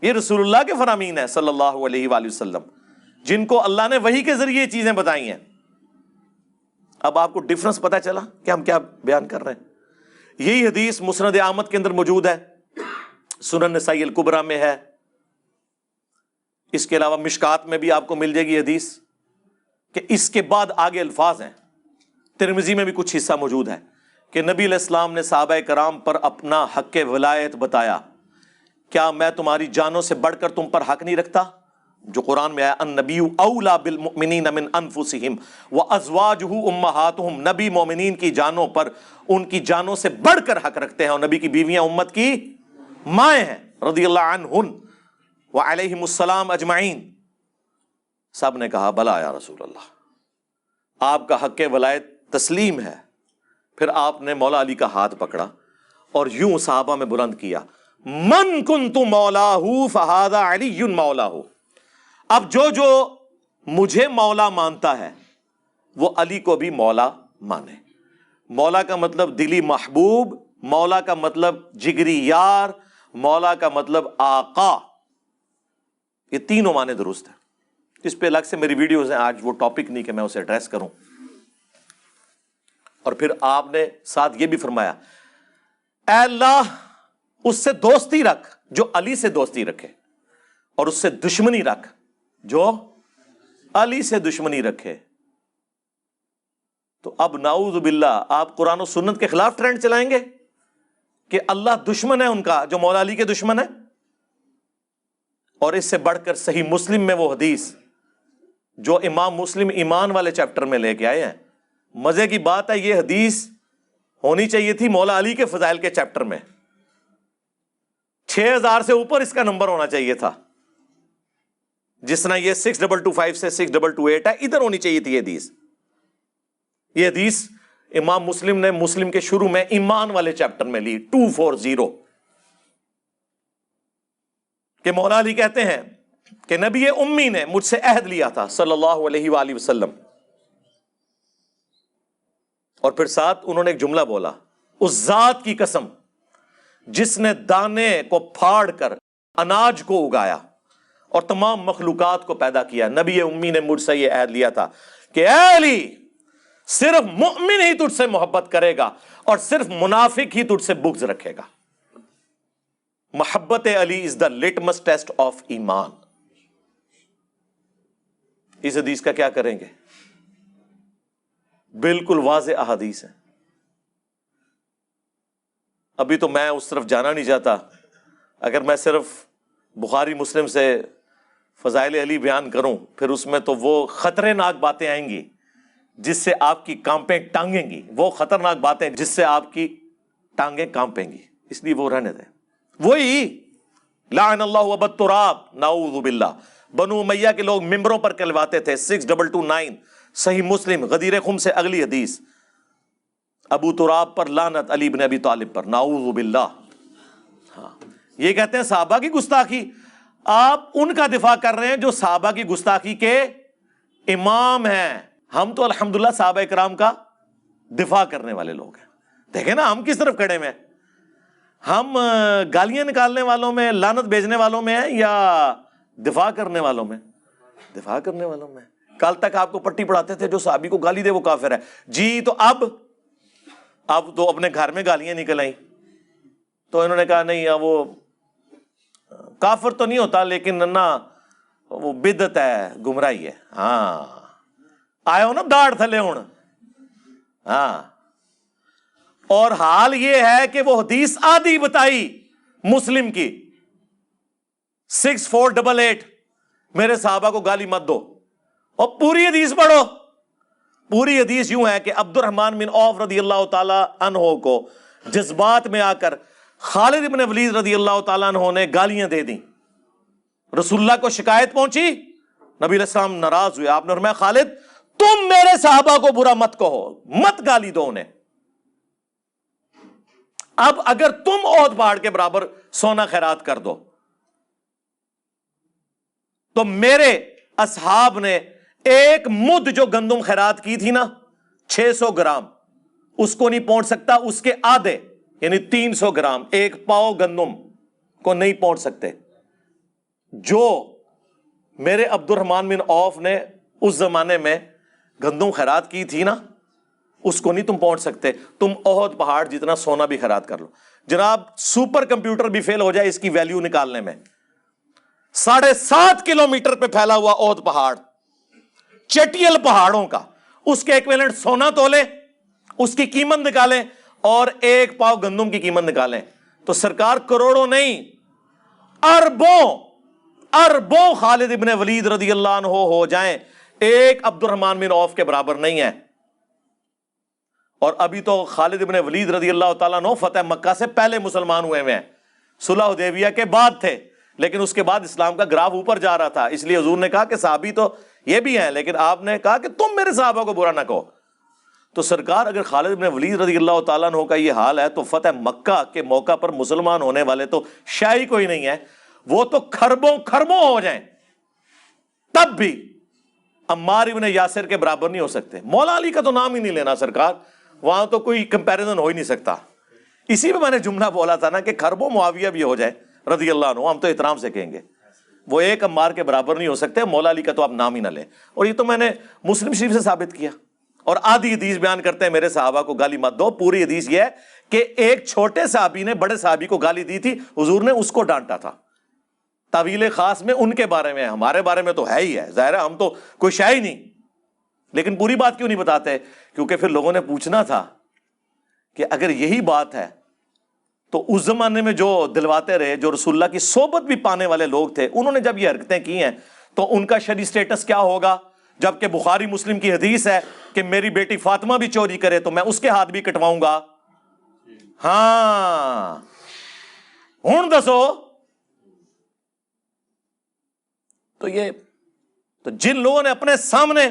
یہ رسول اللہ کے فرامین ہیں صلی اللہ علیہ وآلہ وسلم، جن کو اللہ نے وحی کے ذریعے چیزیں بتائی ہیں. اب آپ کو ڈفرنس پتا چلا کہ ہم کیا بیان کر رہے ہیں. یہی حدیث مسند احمد کے اندر موجود ہے، سنن نسائی الکبریٰ میں ہے، اس کے علاوہ مشکات میں بھی آپ کو مل جائے گی حدیث. کہ اس کے بعد آگے الفاظ ہیں. ترمذی میں بھی کچھ حصہ موجود ہے کہ نبی علیہ السلام نے صحابہ کرام پر اپنا حق ولایت بتایا. کیا میں تمہاری جانوں سے بڑھ کر تم پر حق نہیں رکھتا؟ جو قرآن میں آیا النبی اولا بالمؤمنین من انفسہم وازواجہ امہاتہم. نبی مومنین کی جانوں پر ان کی جانوں سے بڑھ کر حق رکھتے ہیں، اور نبی کی بیویاں امت کی مائیں ہیں رضی اللہ عنہن وعلیہم السلام اجمعین. سب نے کہا بلا یا رسول اللہ، آپ کا حق ولایت تسلیم ہے. پھر آپ نے مولا علی کا ہاتھ پکڑا اور یوں صحابہ میں بلند کیا، من کنت مولاہ فہذا علی مولاہ. اب جو مجھے مولا مانتا ہے وہ علی کو بھی مولا مانے. مولا کا مطلب دلی محبوب، مولا کا مطلب جگری یار، مولا کا مطلب آقا. یہ تینوں معنی درست ہیں. اس پہ الگ سے میری ویڈیوز ہیں، آج وہ ٹاپک نہیں کہ میں اسے ایڈریس کروں. اور پھر آپ نے ساتھ یہ بھی فرمایا اے اللہ اس سے دوستی رکھ جو علی سے دوستی رکھے، اور اس سے دشمنی رکھ جو علی سے دشمنی رکھے. تو اب نعوذ باللہ آپ قرآن و سنت کے خلاف ٹرینڈ چلائیں گے کہ اللہ دشمن ہے ان کا جو مولا علی کے دشمن ہے. اور اس سے بڑھ کر صحیح مسلم میں وہ حدیث جو امام مسلم ایمان والے چیپٹر میں لے کے آئے ہیں. مزے کی بات ہے، یہ حدیث ہونی چاہیے تھی مولا علی کے فضائل کے چیپٹر میں. 6000 سے اوپر اس کا نمبر ہونا چاہیے تھا. جس طرح یہ 6225 سے 6228 ہے، ادھر ہونی چاہیے تھی یہ حدیث. یہ حدیث امام مسلم نے مسلم کے شروع میں ایمان والے چیپٹر میں لی 240 کہ مولا علی کہتے ہیں کہ نبی امی نے مجھ سے عہد لیا تھا صلی اللہ علیہ وآلہ وسلم. اور پھر ساتھ انہوں نے ایک جملہ بولا، اس ذات کی قسم جس نے دانے کو پھاڑ کر اناج کو اگایا اور تمام مخلوقات کو پیدا کیا. نبی امی نے مجھ سے یہ عہد لیا تھا کہ اے علی صرف مؤمن ہی تجھ سے محبت کرے گا اور صرف منافق ہی تجھ سے بغض رکھے گا. محبت علی از دا لٹمس ٹیسٹ آف ایمان. اس حدیث کا کیا کریں گے؟ بالکل واضح احادیث ہیں. ابھی تو میں اس طرف جانا نہیں چاہتا. اگر میں صرف بخاری مسلم سے فضائل علی بیان کروں پھر اس میں تو وہ خطرناک باتیں آئیں گی جس سے آپ کی کانپیں ٹانگیں گی، وہ خطرناک باتیں جس سے آپ کی ٹانگیں کانپیں گی. اس لیے وہ رہنے دیں. وہی لعن اللہ ابا التراب، نعوذ باللہ. بنو امیہ کے لوگ ممبروں پر کہلواتے تھے. 6229 صحیح مسلم غدیر خم سے اگلی حدیث، ابو تراب پر لعنت، علی بن ابی طالب پر، نعوذ باللہ. ہاں یہ کہتے ہیں صحابہ کی گستاخی. آپ ان کا دفاع کر رہے ہیں جو صحابہ کی گستاخی کے امام ہیں. ہم تو الحمدللہ صحابہ کرام کا دفاع کرنے والے لوگ ہیں. دیکھیں نا ہم کس طرف کھڑے میں ہیں. ہم گالیاں نکالنے والوں میں, لعنت بھیجنے والوں میں ہیں, یا دفاع کرنے والوں میں؟ دفاع کرنے والوں میں. کل تک آپ کو پٹی پڑھاتے تھے جو صحابی کو گالی دے وہ کافر ہے جی, تو اب تو اپنے گھر میں گالیاں نکل آئیں, تو انہوں نے کہا نہیں وہ کافر تو نہیں ہوتا لیکن نا وہ بدعت ہے, گمراہی ہے. ہاں آئے ہو نا داڑھ تھلے ہوں. ہاں, اور حال یہ ہے کہ وہ حدیث آدھی بتائی مسلم کی 6488, میرے صحابہ کو گالی مت دو, اور پوری حدیث پڑھو. پوری حدیث یوں ہے کہ عبد الرحمن بن عوف رضی اللہ تعالی عنہ کو جذبات میں آ کر خالد بن ولید رضی اللہ تعالیٰ عنہ نے گالیاں دے دیں. رسول اللہ کو شکایت پہنچی, نبی علیہ السلام ناراض ہوئے. آپ نے فرمایا خالد تم میرے صحابہ کو برا مت کہو, مت گالی دو انہیں. اب اگر تم احد پہاڑ کے برابر سونا خیرات کر دو تو میرے اصحاب نے ایک مد جو گندم خیرات کی تھی نا 600 گرام, اس کو نہیں پہنچ سکتا. اس کے آدھے یعنی 300 گرام, ایک پاؤ گندم کو نہیں پہنچ سکتے. جو میرے عبد الرحمن بن عوف نے اس زمانے میں گندم خیرات کی تھی نا, اس کو نہیں تم پہنچ سکتے. تم احد پہاڑ جتنا سونا بھی خیرات کر لو. جناب سپر کمپیوٹر بھی فیل ہو جائے اس کی ویلیو نکالنے میں. 7.5 کلومیٹر پہ پھیلا ہوا احد پہاڑ, چٹیل پہاڑوں کا, اس کے ایکویلنٹ سونا تولے, اس کی قیمت نکالیں, اور ایک پاؤ گندم کی قیمت نکالیں, تو سرکار کروڑوں نہیں اربوں خالد ابن ولید رضی اللہ عنہ ہو جائیں, ایک عبد الرحمن بن عوف کے برابر نہیں ہے. اور ابھی تو خالد ابن ولید رضی اللہ تعالیٰ عنہ فتح مکہ سے پہلے مسلمان ہوئے ہیں, صلح حدیبیہ کے بعد تھے, لیکن اس کے بعد اسلام کا گراف اوپر جا رہا تھا. اس لیے حضور نے کہا کہ صحابی تو یہ بھی ہیں, لیکن آپ نے کہا کہ تم میرے صحابہ کو برا نہ کہو. تو سرکار اگر خالد بن ولید رضی اللہ تعالیٰ عنہ کا یہ حال ہے تو فتح مکہ کے موقع پر مسلمان ہونے والے تو شاہی کوئی نہیں ہے, وہ تو کھربوں ہو جائیں تب بھی عمار ابن یاسر کے برابر نہیں ہو سکتے. مولا علی کا تو نام ہی نہیں لینا سرکار, وہاں تو کوئی کمپیریزن ہو ہی نہیں سکتا. اسی میں نے جملہ بولا تھا نا کہ کھربوں معاویہ بھی ہو جائے رضی اللہ عنہ, ہم تو احترام سے کہیں گے, وہ ایک عمار کے برابر نہیں ہو سکتے. مولا علی کا تو آپ نام ہی نہ لیں. اور یہ تو میں نے مسلم شریف سے ثابت کیا. اور آدھی حدیث بیان کرتے ہیں میرے صحابہ کو گالی مت دو. پوری حدیث یہ ہے کہ ایک چھوٹے صحابی نے بڑے صحابی کو گالی دی تھی, حضور نے اس کو ڈانٹا تھا. تعویل خاص میں ان کے بارے میں, ہمارے بارے میں تو ہے ہی ہے, ظاہر ہے ہم تو کوئی شے ہی نہیں. لیکن پوری بات کیوں نہیں بتاتے؟ کیونکہ پھر لوگوں نے پوچھنا تھا کہ اگر یہی بات ہے تو اس زمانے میں جو دلواتے رہے, جو رسول اللہ کی صحبت بھی پانے والے لوگ تھے, انہوں نے جب یہ حرکتیں کی ہیں تو ان کا شرعی سٹیٹس کیا ہوگا؟ جبکہ بخاری مسلم کی حدیث ہے کہ میری بیٹی فاطمہ بھی چوری کرے تو میں اس کے ہاتھ بھی کٹواؤں گا. ہاں ہوں دسو. تو جن لوگوں نے اپنے سامنے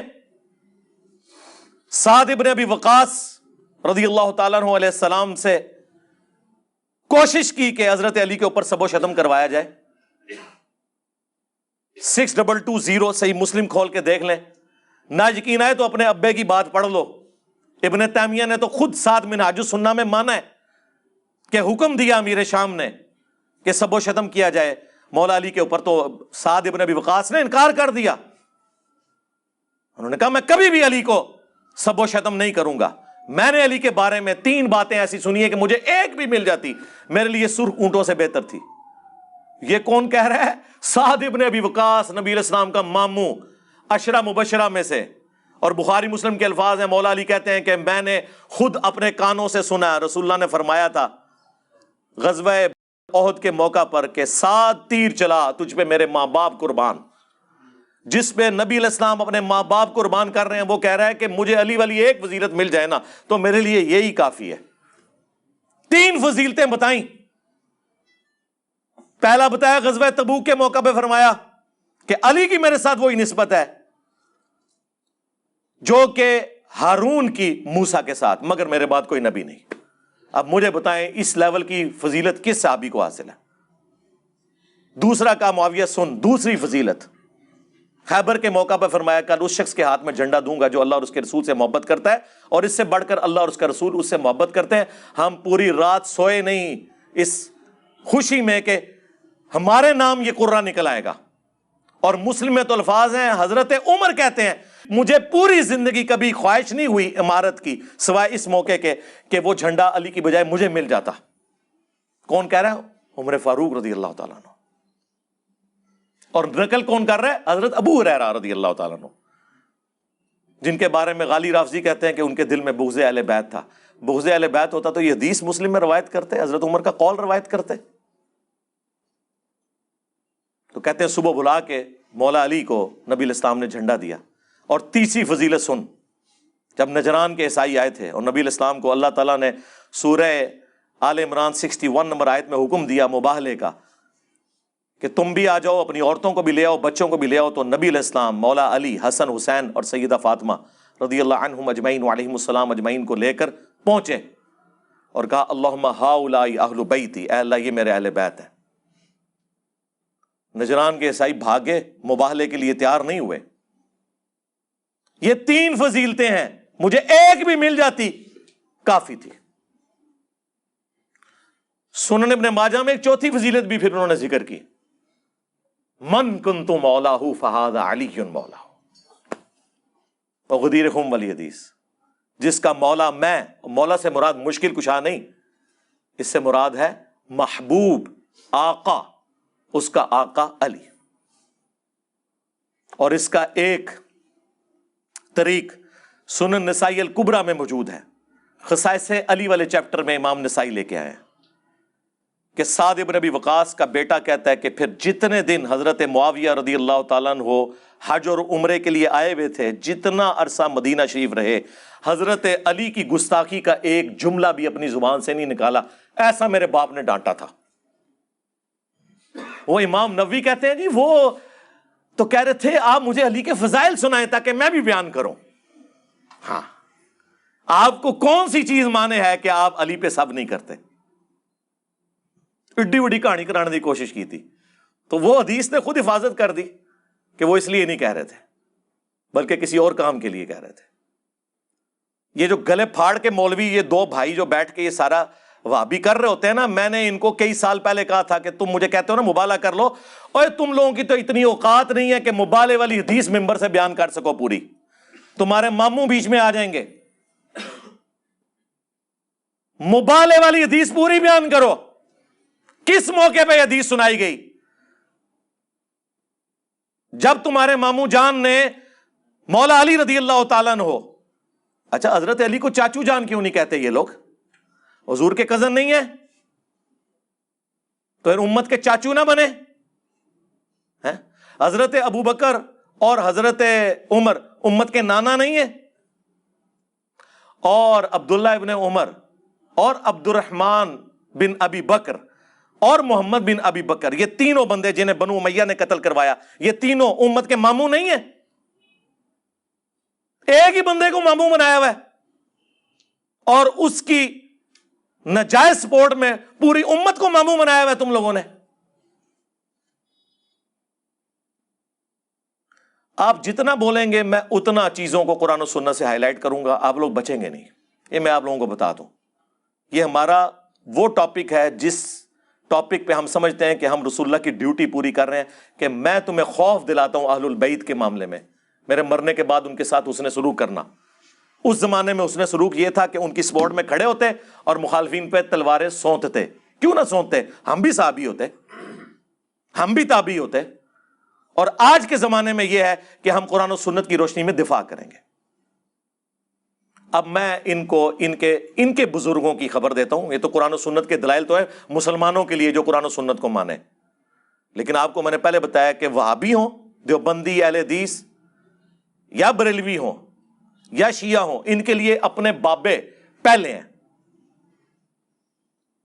سعد ابن ابی وقاص رضی اللہ تعالیٰ عنہ علیہ السلام سے کوشش کی کہ حضرت علی کے اوپر سب و شتم کروایا جائے, 6220 صحیح مسلم کھول کے دیکھ لیں. نہ یقین آئے تو اپنے ابے کی بات پڑھ لو. ابن تیمیہ نے تو خود ساتھ منہاج السنہ میں مانا ہے کہ حکم دیا امیر شام نے کہ سب و شتم کیا جائے مولا علی کے اوپر, تو سعد ابن ابی وقاص نے انکار کر دیا. انہوں نے کہا میں کبھی بھی علی کو سب و شتم نہیں کروں گا. میں نے علی کے بارے میں 3 باتیں ایسی سنی ہے کہ مجھے ایک بھی مل جاتی میرے لیے سرخ اونٹوں سے بہتر تھی. یہ کون کہہ رہا ہے؟ سعد ابن ابی وقاص, نبی علیہ السلام کا ماموں, عشرہ مبشرہ میں سے. اور بخاری مسلم کے الفاظ ہیں, مولا علی کہتے ہیں کہ میں نے خود اپنے کانوں سے سنا, رسول اللہ نے فرمایا تھا غزوہ احد کے موقع پر کہ 7 تیر چلا تجھ پہ میرے ماں باپ قربان. جس پہ نبی علیہ السلام اپنے ماں باپ قربان کر رہے ہیں وہ کہہ رہا ہے کہ مجھے علی والی ایک فضیلت مل جائے نا تو میرے لیے یہی کافی ہے. 3 فضیلتیں بتائیں. پہلا بتایا غزوہ تبوک کے موقع پہ فرمایا کہ علی کی میرے ساتھ وہی نسبت ہے جو کہ ہارون کی موسیٰ کے ساتھ, مگر میرے بعد کوئی نبی نہیں. اب مجھے بتائیں اس لیول کی فضیلت کس صحابی کو حاصل ہے؟ دوسرا کہا معاویہ سن دوسری فضیلت، خیبر کے موقع پر فرمایا کل اس شخص کے ہاتھ میں جھنڈا دوں گا جو اللہ اور اس کے رسول سے محبت کرتا ہے، اور اس سے بڑھ کر اللہ اور اس کا رسول اس سے محبت کرتے ہیں۔ ہم پوری رات سوئے نہیں اس خوشی میں کہ ہمارے نام یہ قرہ نکل آئے گا۔ اور مسلم میں تو الفاظ ہیں، حضرت عمر کہتے ہیں مجھے پوری زندگی کبھی خواہش نہیں ہوئی امارت کی سوائے اس موقع کے کہ وہ جھنڈا علی کی بجائے مجھے مل جاتا۔ کون کہہ رہا ہے؟ عمر فاروق رضی اللہ تعالیٰ عنہ۔ اور نقل کون کر رہا ہے؟ حضرت ابو ہریرہ رضی اللہ تعالیٰ عنہ، جن کے بارے میں غالی رافضی کہتے ہیں کہ ان کے دل میں بغض اہل بیت تھا۔ بغض اہل بیت ہوتا تو یہ حدیث مسلم میں روایت کرتے، حضرت عمر کا قول روایت کرتے۔ تو کہتے ہیں صبح بلا کے مولا علی کو نبی الاسلام نے جھنڈا دیا۔ اور تیسری فضیلت سن، جب نجران کے عیسائی آئے تھے اور نبی الاسلام کو اللہ تعالیٰ نے سورہ آل عمران 61 نمبر آیت میں حکم دیا مباہلے کا کہ تم بھی آ جاؤ، اپنی عورتوں کو بھی لے آؤ، بچوں کو بھی لے آؤ، تو نبی علیہ السلام مولا علی، حسن، حسین اور سیدہ فاطمہ رضی اللہ عنہم اجمعین وعلیہم السلام اجمعین کو لے کر پہنچے اور کہا اللہم ہؤلاء اہل بیتی، اے اللہ یہ میرے اہل بیت ہیں۔ نجران کے عیسائی بھاگے، مباہلے کے لیے تیار نہیں ہوئے۔ یہ تین فضیلتیں ہیں، مجھے ایک بھی مل جاتی کافی تھی۔ سنن ابن ماجہ میں ایک چوتھی فضیلت بھی پھر انہوں نے ذکر کی، من کنت مولاہ فہذا علی مولاہ، وغدیرہم والحدیث، جس کا مولا میں، مولا سے مراد مشکل کشا نہیں، اس سے مراد ہے محبوب، آقا، اس کا آقا علی۔ اور اس کا ایک طریق سنن نسائی الکبریٰ میں موجود ہے، خصائص علی والے چیپٹر میں امام نسائی لے کے آئے ہیں کہ سعد ابن ابی وقاص کا بیٹا کہتا ہے کہ پھر جتنے دن حضرت معاویہ رضی اللہ تعالیٰ عنہ حج اور عمرے کے لیے آئے ہوئے تھے، جتنا عرصہ مدینہ شریف رہے، حضرت علی کی گستاخی کا ایک جملہ بھی اپنی زبان سے نہیں نکالا، ایسا میرے باپ نے ڈانٹا تھا۔ وہ امام نووی کہتے ہیں جی وہ تو کہہ رہے تھے آپ مجھے علی کے فضائل سنائیں تاکہ میں بھی بیان کروں۔ ہاں، آپ کو کون سی چیز مانے ہے کہ آپ علی پہ سب نہیں کرتے؟ اڈی وڈی کہانی کرانے کی کوشش کی تھی، تو وہ حدیث نے خود حفاظت کر دی کہ وہ اس لیے نہیں کہہ رہے تھے بلکہ کسی اور کام کے لیے کہہ رہے تھے۔ یہ جو گلے پھاڑ کے مولوی، یہ دو بھائی جو بیٹھ کے یہ سارا وہابی کر رہے ہوتے ہیں نا، میں نے ان کو کئی سال پہلے کہا تھا کہ تم مجھے کہتے ہو نا مبالغہ کر لو، اور تم لوگوں کی تو اتنی اوقات نہیں ہے کہ مبالغے والی حدیث ممبر سے بیان کر سکو پوری، تمہارے ماموں بیچ میں آ جائیں گے، مبالغے والی حدیث پوری بیان کرو۔ کس موقع پہ حدیث سنائی گئی؟ جب تمہارے ماموں جان نے مولا علی رضی اللہ تعالیٰ عنہ، اچھا حضرت علی کو چاچو جان کیوں نہیں کہتے یہ لوگ؟ حضور کے کزن نہیں ہیں تو امت کے چاچو نہ بنے؟ حضرت ابو بکر اور حضرت عمر امت کے نانا نہیں ہیں؟ اور عبداللہ ابن عمر اور عبد الرحمن بن ابی بکر اور محمد بن ابی بکر، یہ تینوں بندے جنہیں بنو امیہ نے قتل کروایا، یہ تینوں امت کے ماموں نہیں ہیں؟ ایک ہی بندے کو ماموں بنایا ہوا ہے اور اس کی ناجائز سپورٹ میں پوری امت کو ماموں بنایا ہوا ہے تم لوگوں نے۔ آپ جتنا بولیں گے میں اتنا چیزوں کو قرآن و سنت سے ہائی لائٹ کروں گا، آپ لوگ بچیں گے نہیں، یہ میں آپ لوگوں کو بتا دوں۔ یہ ہمارا وہ ٹاپک ہے جس ٹاپک پہ ہم سمجھتے ہیں کہ ہم رسول اللہ کی ڈیوٹی پوری کر رہے ہیں کہ میں تمہیں خوف دلاتا ہوں اہل البیت کے معاملے میں، میرے مرنے کے بعد ان کے ساتھ حسن سلوک کرنا۔ اس زمانے میں حسن سلوک یہ تھا کہ ان کی سپورٹ میں کھڑے ہوتے اور مخالفین پہ تلواریں سونتتے۔ کیوں نہ سونتتے؟ ہم بھی صحابی ہوتے، ہم بھی تابعی ہوتے۔ اور آج کے زمانے میں یہ ہے کہ ہم قرآن و سنت کی روشنی میں دفاع کریں گے۔ اب میں ان کو ان کے بزرگوں کی خبر دیتا ہوں۔ یہ تو قرآن و سنت کے دلائل تو ہے مسلمانوں کے لیے جو قرآن و سنت کو مانے، لیکن آپ کو میں نے پہلے بتایا کہ وہابی ہوں، دیوبندی، اہل حدیث، یا بریلوی ہوں یا شیعہ ہوں، ان کے لیے اپنے بابے پہلے ہیں،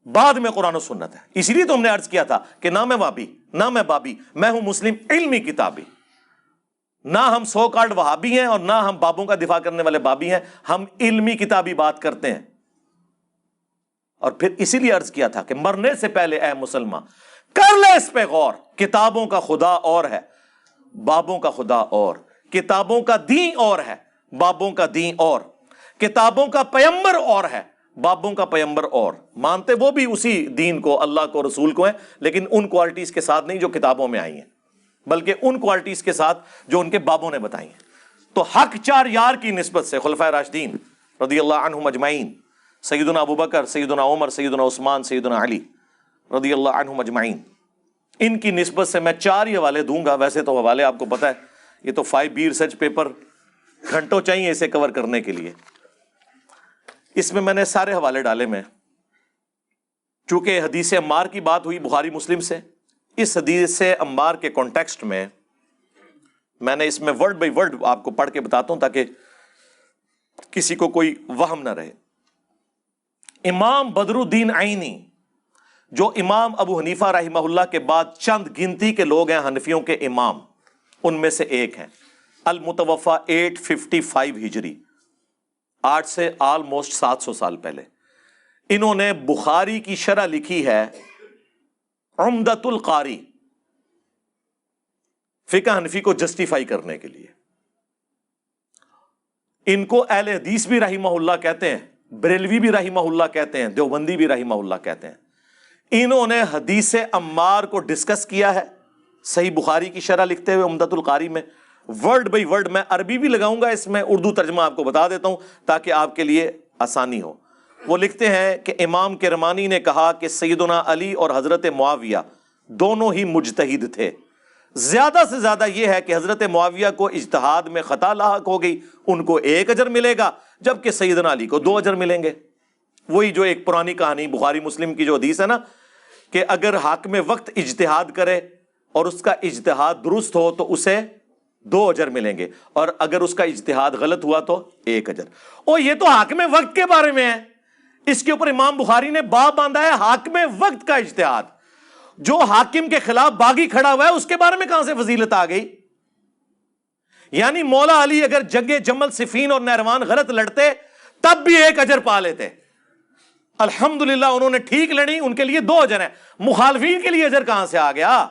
بعد میں قرآن و سنت ہے۔ اسی لیے تو ہم نے عرض کیا تھا کہ نہ میں وہابی نہ میں بابی، میں ہوں مسلم علمی کتابی۔ نہ ہم سو کالڈ وہابی ہیں اور نہ ہم بابوں کا دفاع کرنے والے بابی ہیں، ہم علمی کتابی بات کرتے ہیں۔ اور پھر اسی لیے عرض کیا تھا کہ مرنے سے پہلے اے مسلمان کر لے اس پہ غور. کتابوں کا خدا اور ہے، بابوں کا خدا اور. کتابوں کا دین اور ہے، بابوں کا دین اور. کتابوں کا پیمبر اور ہے، بابوں کا پیمبر اور. مانتے وہ بھی اسی دین کو، اللہ کو، رسول کو ہیں، لیکن ان کوالٹیز کے ساتھ نہیں جو کتابوں میں آئی ہیں، بلکہ ان کوالٹیز کے ساتھ جو ان کے بابوں نے بتائی ہیں. تو حق چار یار کی نسبت سے خلفائے راشدین رضی اللہ عنہم اجمعین، سیدنا ابو بکر، سیدنا عمر، سیدنا عثمان، سیدنا علی رضی اللہ عنہم اجمعین، ان کی نسبت سے میں 4 ہی حوالے دوں گا. ویسے تو حوالے آپ کو پتہ ہے، یہ تو 5B ریسرچ پیپر گھنٹوں چاہیے اسے کور کرنے کے لیے. اس میں نے سارے حوالے ڈالے. میں چونکہ حدیث عمار کی بات ہوئی بخاری مسلم سے، اس حدیث عمار کے کانٹیکسٹ میں نے اس میں ورڈ بائی ورڈ آپ کو پڑھ کے بتاتا ہوں تاکہ کسی کو کوئی وہم نہ رہے. امام بدر الدین عینی، جو امام ابو حنیفہ رحمہ اللہ کے بعد چند گنتی کے لوگ ہیں حنفیوں کے امام، ان میں سے ایک ہیں، المتوفا 855 ہجری، 8 سے آلموسٹ 700 سال پہلے. انہوں نے بخاری کی شرح لکھی ہے عمدۃ القاری، فقہ حنفی کو جسٹیفائی کرنے کے لیے. ان کو اہل حدیث بھی رحمہ اللہ کہتے ہیں، بریلوی بھی رحمہ اللہ کہتے ہیں، دیوبندی بھی رحمہ اللہ کہتے ہیں. انہوں نے حدیث عمار کو ڈسکس کیا ہے صحیح بخاری کی شرح لکھتے ہوئے عمدۃ القاری میں، ورڈ بائی ورڈ. میں عربی بھی لگاؤں گا اس میں، اردو ترجمہ آپ کو بتا دیتا ہوں تاکہ آپ کے لیے آسانی ہو. وہ لکھتے ہیں کہ امام کرمانی نے کہا کہ سیدنا علی اور حضرت معاویہ دونوں ہی مجتہد تھے. زیادہ سے زیادہ یہ ہے کہ حضرت معاویہ کو اجتہاد میں خطا لاحق ہو گئی، ان کو 1 اجر ملے گا، جبکہ سیدنا علی کو 2 اجر ملیں گے. وہی جو ایک پرانی کہانی بخاری مسلم کی جو حدیث ہے نا، کہ اگر حاکم وقت اجتہاد کرے اور اس کا اجتہاد درست ہو تو اسے 2 اجر ملیں گے، اور اگر اس کا اجتہاد غلط ہوا تو 1 اجر. یہ تو حاکم وقت کے بارے میں ہے. اس کے اوپر امام بخاری نے باب باندھا ہے حاکم وقت کا اجتہاد. جو حاکم کے خلاف باغی کھڑا ہوا ہے اس کے بارے میں کہاں سے فضیلت آ گئی؟ یعنی مولا علی اگر جنگ جمل، صفین اور نہروان غلط لڑتے تب بھی 1 اجر پا لیتے. الحمدللہ انہوں نے ٹھیک لڑی، ان کے لیے 2 اجر ہیں. مخالفین کے لیے اجر کہاں سے آ گیا؟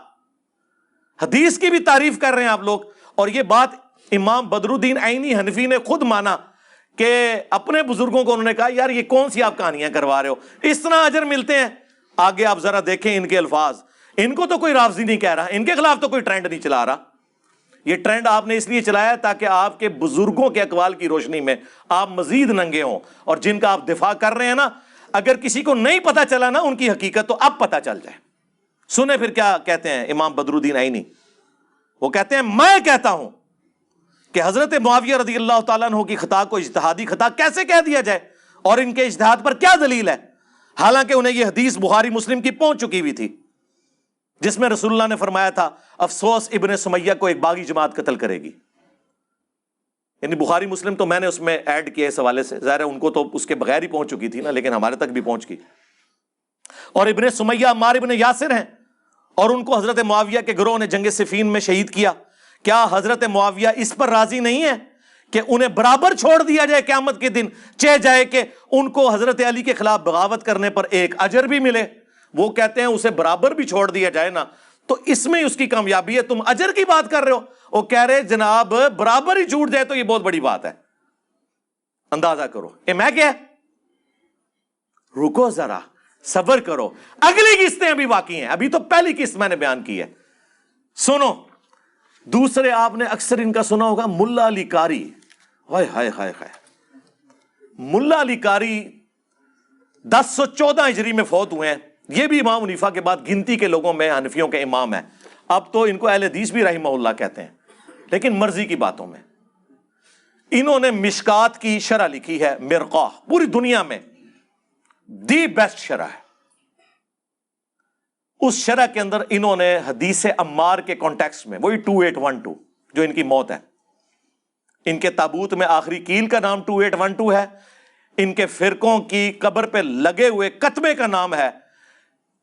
حدیث کی بھی تعریف کر رہے ہیں آپ لوگ. اور یہ بات امام بدر الدین عینی حنفی نے خود مانا کہ اپنے بزرگوں کو انہوں نے کہا یار یہ کون سی آپ کہانیاں کروا رہے ہو، اس طرح اجر ملتے ہیں. آگے آپ ذرا دیکھیں ان کے الفاظ. ان کو تو کوئی رافضی نہیں کہہ رہا، ان کے خلاف تو کوئی ٹرینڈ نہیں چلا رہا. یہ ٹرینڈ آپ نے اس لیے چلایا تاکہ آپ کے بزرگوں کے اقوال کی روشنی میں آپ مزید ننگے ہوں. اور جن کا آپ دفاع کر رہے ہیں نا، اگر کسی کو نہیں پتا چلا نا ان کی حقیقت تو اب پتا چل جائے. سنیں پھر کیا کہتے ہیں امام بدر الدین عینی. وہ کہتے ہیں میں کہتا ہوں کہ حضرت معاویہ رضی اللہ تعالیٰ عنہ کی خطا کو اجتہادی خطا کیسے کہہ دیا جائے، اور ان کے اجتہاد پر کیا دلیل ہے، حالانکہ انہیں یہ حدیث بخاری مسلم کی پہنچ چکی ہوئی تھی جس میں رسول اللہ نے فرمایا تھا افسوس ابن سمیہ کو ایک باغی جماعت قتل کرے گی. یعنی بخاری مسلم تو میں نے اس میں ایڈ کیا اس حوالے سے، ظاہر ہے ان کو تو اس کے بغیر ہی پہنچ چکی تھی نا، لیکن ہمارے تک بھی پہنچ گئی. اور ابن سمیہ عمار ابن یاسر ہیں، اور ان کو حضرت معاویہ کے گروہ نے جنگ صفین میں شہید کیا. کیا حضرت معاویہ اس پر راضی نہیں ہے کہ انہیں برابر چھوڑ دیا جائے قیامت کے دن، چہ جائے کہ ان کو حضرت علی کے خلاف بغاوت کرنے پر 1 اجر بھی ملے؟ وہ کہتے ہیں اسے برابر بھی چھوڑ دیا جائے نا تو اس میں اس کی کامیابی ہے. تم اجر کی بات کر رہے ہو. وہ کہہ رہے جناب برابر ہی چھوٹ جائے تو یہ بہت بڑی بات ہے. اندازہ کرو میں کیا، رکو ذرا صبر کرو، اگلی قسطیں ابھی باقی ہیں، ابھی تو پہلی قسط میں نے بیان کی ہے. سنو دوسرے، آپ نے اکثر ان کا سنا ہوگا ملا علی قاری. ہائے ہائے ہائے ہائے، ملا علی قاری 1014 ہجری میں فوت ہوئے ہیں. یہ بھی امام حنیفہ کے بعد گنتی کے لوگوں میں حنفیوں کے امام ہیں. اب تو ان کو اہل حدیث بھی رحمہ اللہ کہتے ہیں، لیکن مرضی کی باتوں میں. انہوں نے مشکات کی شرح لکھی ہے، مرقاہ، پوری دنیا میں دی بیسٹ شرح ہے. اس شرح کے اندر انہوں نے حدیث عمار کے کانٹیکسٹ میں، وہی 2812 جو ان کی موت ہے، ان کے تابوت میں آخری کیل کا نام 2812 ہے، ان کے فرقوں کی قبر پہ لگے ہوئے کتبے کا نام ہے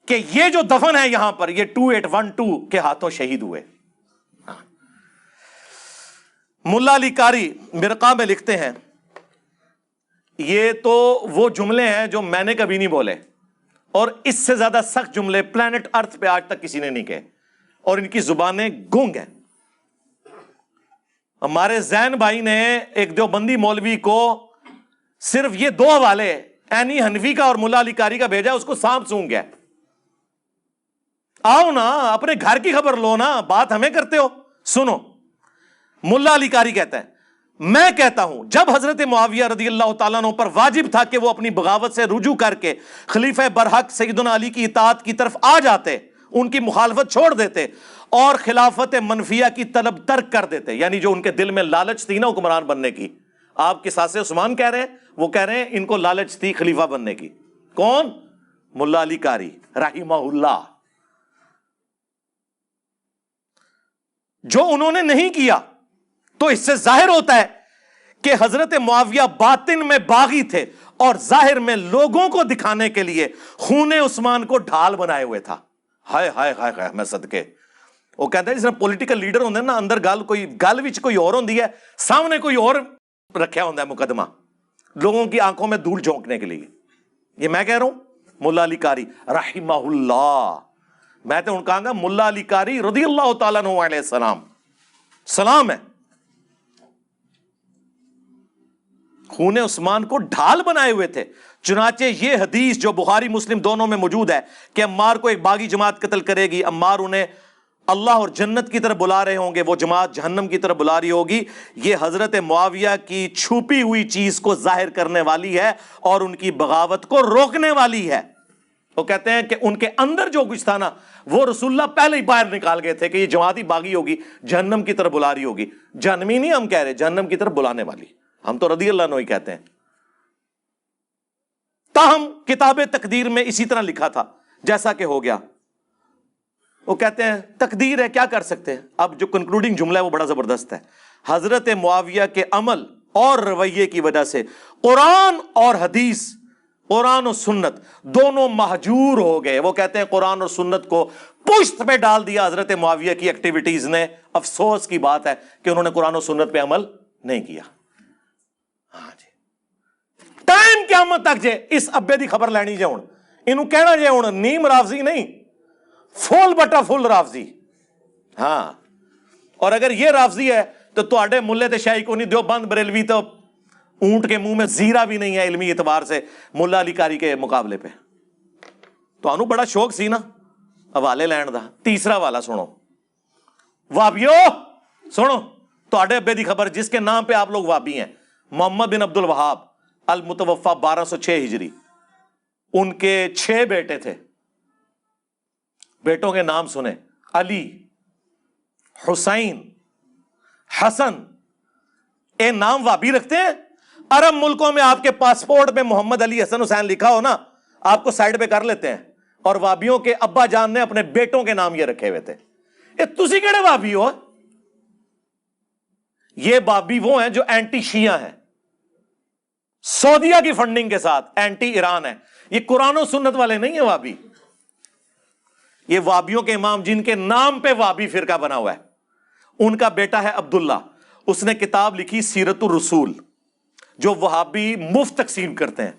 کہ یہ جو دفن ہے یہاں پر یہ 2812 کے ہاتھوں شہید ہوئے. ملا علی قاری مرقہ میں لکھتے ہیں، یہ تو وہ جملے ہیں جو میں نے کبھی نہیں بولے اور اس سے زیادہ سخت جملے پلانٹ ارتھ پہ آج تک کسی نے نہیں کہے، اور ان کی زبانیں گونگ ہیں۔ ہمارے زین بھائی نے ایک دیوبندی مولوی کو صرف یہ 2 حوالے اینی حنفی کا اور ملا علی قاری کا بھیجا، اس کو سانپ سونگ گیا۔ آؤ نا اپنے گھر کی خبر لو نا، بات ہمیں کرتے ہو۔ سنو، ملا علی قاری کہتا ہے میں کہتا ہوں جب حضرت معاویہ رضی اللہ تعالیٰ عنہ پر واجب تھا کہ وہ اپنی بغاوت سے رجوع کر کے خلیفہ برحق سیدنا علی کی اطاعت کی طرف آ جاتے، ان کی مخالفت چھوڑ دیتے اور خلافت منفیہ کی طلب ترک کر دیتے، یعنی جو ان کے دل میں لالچ تھی نا حکمران بننے کی، آپ کے ساتھ عثمان کہہ رہے ہیں، وہ کہہ رہے ہیں ان کو لالچ تھی خلیفہ بننے کی۔ کون؟ ملا علی قاری رحمہ اللہ۔ جو انہوں نے نہیں کیا تو اس سے ظاہر ہوتا ہے کہ حضرت معاویہ باطن میں باغی تھے اور ظاہر میں لوگوں کو دکھانے کے لیے خون عثمان کو ڈھال بنائے ہوئے تھا۔ ہائے ہائے ہائے ہائے میں صدقے، وہ کہتے ہیں جس طرح پولیٹیکل لیڈر ہوندے نا، اندر گل وچ کوئی اور ہوندی ہے، سامنے کوئی اور رکھیا ہوندا ہے مقدمہ، لوگوں کی آنکھوں میں دھول جھونکنے کے لیے۔ یہ میں کہہ رہا ہوں ملا علی قاری رحمہ اللہ، میں تو ان کہاں گا ملا علی قاری رضی اللہ تعالیٰ عنہ علیہ السلام، سلام ہے۔ خون عثمان کو ڈھال بنائے ہوئے تھے، چنانچہ یہ حدیث جو بخاری مسلم دونوں میں موجود ہے کہ عمار کو ایک باغی جماعت قتل کرے گی، عمار انہیں اللہ اور جنت کی طرف بلا رہے ہوں گے، وہ جماعت جہنم کی طرف بلا رہی ہوگی، یہ حضرت معاویہ کی چھپی ہوئی چیز کو ظاہر کرنے والی ہے اور ان کی بغاوت کو روکنے والی ہے۔ وہ کہتے ہیں کہ ان کے اندر جو کچھ تھا نا، وہ رسول اللہ پہلے ہی باہر نکال گئے تھے کہ یہ جماعت ہی باغی ہوگی، جہنم کی طرف بلا رہی ہوگی۔ جہنمی نہیں ہم کہہ رہے، جہنم کی طرف بلانے والی، ہم تو رضی اللہ عنہ ہی کہتے ہیں۔ تاہم کتاب تقدیر میں اسی طرح لکھا تھا جیسا کہ ہو گیا۔ وہ کہتے ہیں تقدیر ہے، کیا کر سکتے ہیں۔ اب جو کنکلوڈنگ جملہ ہے وہ بڑا زبردست ہے۔ حضرت معاویہ کے عمل اور رویے کی وجہ سے قرآن اور حدیث، قرآن و سنت دونوں مہجور ہو گئے۔ وہ کہتے ہیں قرآن اور سنت کو پشت پہ ڈال دیا حضرت معاویہ کی ایکٹیویٹیز نے۔ افسوس کی بات ہے کہ انہوں نے قرآن و سنت پہ عمل نہیں کیا۔ ہاں جی، ٹائم قیامت تک جے اس ابے دی خبر لینی جے ہن، اینو کہنا جے ہن نیم رافضی نہیں، فل بٹا فل رافضی۔ ہاں، اور اگر یہ رافضی ہے تو تواڈے ملے تے شیخ کو نہیں، دیوبند بریلوی تو اونٹ کے منہ میں زیرہ بھی نہیں ہے علمی اعتبار سے ملا علی قاری کے مقابلے پہ۔ تو انو بڑا شوق سی نا حوالے لین دا۔ تیسرا والا سنو، وابیو سنو، تواڈے ابے دی خبر جس کے نام پہ آپ لوگ وابی ہیں، محمد بن عبد الوہاب المتوفا 1206 ہجری، ان کے 6 بیٹے تھے۔ بیٹوں کے نام سنیں، علی، حسین، حسن۔ اے نام وابی رکھتے ہیں؟ عرب ملکوں میں آپ کے پاسپورٹ میں محمد علی حسن حسین لکھا ہو نا، آپ کو سائڈ پہ کر لیتے ہیں۔ اور وابیوں کے ابا جان نے اپنے بیٹوں کے نام یہ رکھے ہوئے تھے۔ اے تسی کیڑے وابی ہو؟ یہ وابی وہ ہیں جو اینٹی شیعہ ہیں، سعودیہ کی فنڈنگ کے ساتھ اینٹی ایران ہے۔ یہ قرآن و سنت والے نہیں ہیں وابی۔ یہ وابیوں کے امام جن کے نام پہ وابی فرقہ بنا ہوا ہے، ان کا بیٹا ہے عبداللہ، اس نے کتاب لکھی سیرت الرسول، جو وہابی مفت تقسیم کرتے ہیں۔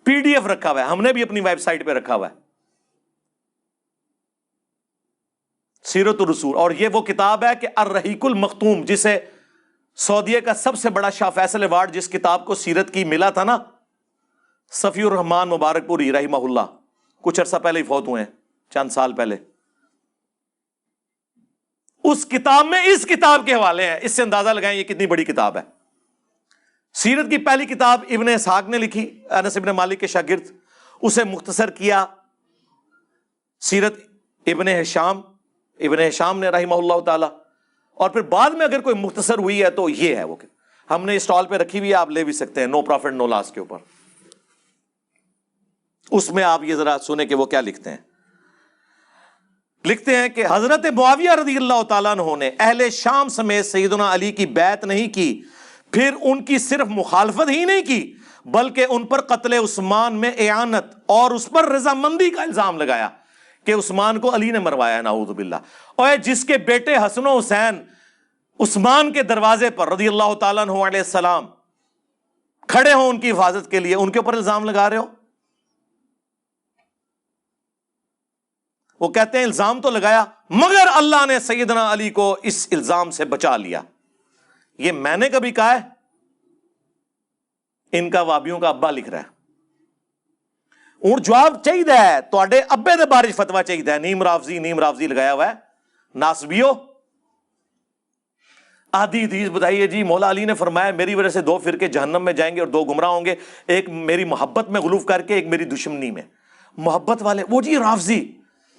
PDF رکھا ہوا ہے، ہم نے بھی اپنی ویب سائٹ پہ رکھا ہوا ہے، سیرت الرسول۔ اور یہ وہ کتاب ہے کہ الرحیق المختوم، جسے سعودیہ کا سب سے بڑا شاہ فیصل ایوارڈ جس کتاب کو سیرت کی ملا تھا نا، صفی الرحمان مبارک پوری رحمہ اللہ، کچھ عرصہ پہلے ہی فوت ہوئے ہیں، چند سال پہلے۔ اس کتاب میں اس کتاب کے حوالے ہیں، اس سے اندازہ لگائیں یہ کتنی بڑی کتاب ہے۔ سیرت کی پہلی کتاب ابن اسحاق نے لکھی، انس ابن مالک کے شاگرد، اسے مختصر کیا سیرت ابن ہشام نے رحمہ اللہ تعالی، اور پھر بعد میں اگر کوئی مختصر ہوئی ہے تو یہ ہے وہ، ہم نے اسٹال پہ رکھی ہوئی ہے، آپ لے بھی سکتے ہیں، نو پروفٹ نو لاس کے اوپر۔ اس میں آپ یہ ذرا سنیں کہ وہ کیا لکھتے ہیں۔ لکھتے ہیں کہ حضرت معاویہ رضی اللہ تعالیٰ عنہ نے اہل شام سمیت سیدنا علی کی بیعت نہیں کی، پھر ان کی صرف مخالفت ہی نہیں کی بلکہ ان پر قتل عثمان میں اعانت اور اس پر رضامندی کا الزام لگایا کہ عثمان کو علی نے مروایا، نعوذ باللہ۔ اور جس کے بیٹے حسن و حسین عثمان کے دروازے پر رضی اللہ تعالیٰ عنہ علیہ السلام کھڑے ہوں ان کی حفاظت کے لیے، ان کے اوپر الزام لگا رہے ہو۔ وہ کہتے ہیں الزام تو لگایا مگر اللہ نے سیدنا علی کو اس الزام سے بچا لیا. یہ میں نے کبھی کہا ہے؟ ان کا وابیوں کا ابا لکھ رہا ہے. اور جواب چاہیے ہے تواڈے ابے دے بارے فتوا چاہیے. نیم رافضی لگایا ہوا ہے. ناسبیو آدھی حدیث بتائیے جی مولا علی نے فرمایا میری وجہ سے 2 فرقے جہنم میں جائیں گے اور 2 گمراہ ہوں گے, ایک میری محبت میں غلوف کر کے, ایک میری دشمنی میں. محبت والے وہ جی رافضی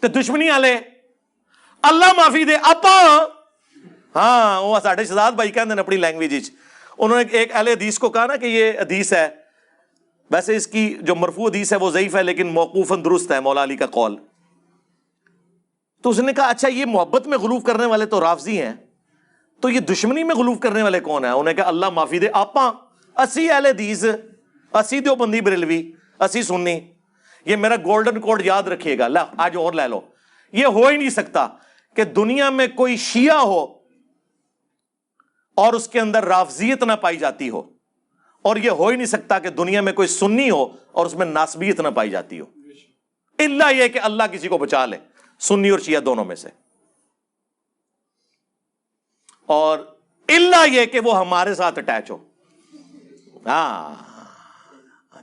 تے دشمنی والے اللہ معافی دے آپا. ہاں وہ ساڈے شہزاد بھائی کہندے نے اپنی لینگویج وچ, انہوں نے ایک اہل حدیث کو کہا نا کہ یہ حدیث ہے, ویسے اس کی جو مرفوع حدیث ہے وہ ضعیف ہے لیکن موقوفاً درست ہے مولا علی کا قول. تو اس نے کہا اچھا یہ محبت میں غلوف کرنے والے تو رافضی ہیں, تو یہ دشمنی میں غلوف کرنے والے کون ہیں؟ انہوں نے کہا اللہ معافی دے آپا, اسی اہل حدیث, اسی دیوبندی بریلوی, اسی سنی. یہ میرا گولڈن کوڈ یاد رکھیے گا, آج اور لے لو. یہ ہو ہی نہیں سکتا کہ دنیا میں کوئی شیعہ ہو اور اس کے اندر رافضیت نہ پائی جاتی ہو, اور یہ ہو ہی نہیں سکتا کہ دنیا میں کوئی سنی ہو اور اس میں ناسبیت نہ پائی جاتی ہو, الا یہ کہ اللہ کسی کو بچا لے سنی اور شیعہ دونوں میں سے, اور الا یہ کہ وہ ہمارے ساتھ اٹیچ ہو. ہاں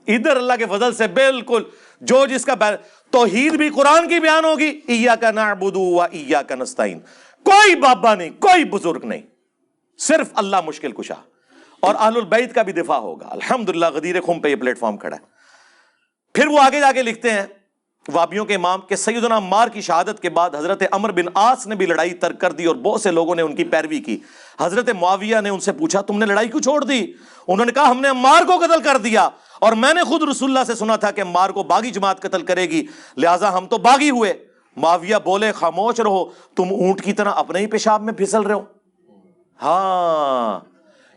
ادھر اللہ کے فضل سے بالکل جو جس کا توحید بھی قرآن کی بیان ہوگی, ایاک نعبد و ایاک نستعین, کوئی بابا نہیں, کوئی بزرگ نہیں, صرف اللہ مشکل کشا, اور اہل البیت کا بھی دفاع ہوگا. الحمدللہ غدیر خم پہ یہ پلیٹ فارم کھڑا ہے. پھر وہ آگے جا کے لکھتے ہیں وابیوں کے امام کہ سیدنا عمار کی شہادت کے بعد حضرت عمرو بن عاص نے بھی لڑائی ترک کر دی اور بہت سے لوگوں نے ان کی پیروی کی. حضرت معاویہ نے ان سے پوچھا تم نے لڑائی کیوں چھوڑ دی؟ انہوں نے کہا ہم نے عمار کو قتل کر دیا, اور میں نے خود رسول اللہ سے سنا تھا کہ عمار کو باغی جماعت قتل کرے گی, لہٰذا ہم تو باغی ہوئے. معاویہ بولے خاموش رہو, تم اونٹ کی طرح اپنے ہی پیشاب میں پھسل رہے ہو. ہاں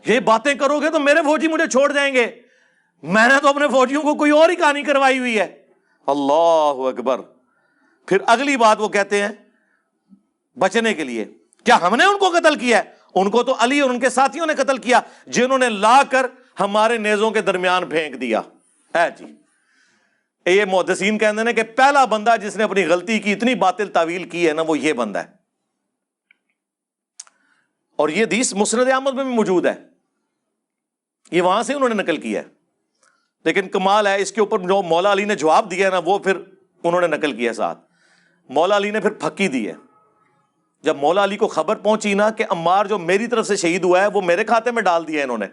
یہ باتیں کرو گے تو میرے فوجی مجھے چھوڑ جائیں گے, میں نے تو اپنے فوجیوں کو کوئی اور ہی کہانی کروائی ہوئی ہے. اللہ اکبر. پھر اگلی بات وہ کہتے ہیں بچنے کے لیے, کیا ہم نے ان کو قتل کیا ہے؟ ان کو تو علی اور ان کے ساتھیوں نے قتل کیا, جنہوں نے لا کر ہمارے نیزوں کے درمیان پھینک دیا ہے. جی یہ محدثین کہتے ہیں کہ پہلا بندہ جس نے اپنی غلطی کی اتنی باطل تعویل کی ہے نا وہ یہ بندہ ہے. اور یہ حدیث مسند احمد میں بھی موجود ہے, یہ وہاں سے انہوں نے نقل کیا ہے. لیکن کمال ہے اس کے اوپر جو مولا علی نے جواب دیا ہے نا وہ پھر انہوں نے نقل کیا ساتھ. مولا علی نے پھر پھکی دی ہے. جب مولا علی کو خبر پہنچی نا کہ عمار جو میری طرف سے شہید ہوا ہے وہ میرے کھاتے میں ڈال دیا انہوں نے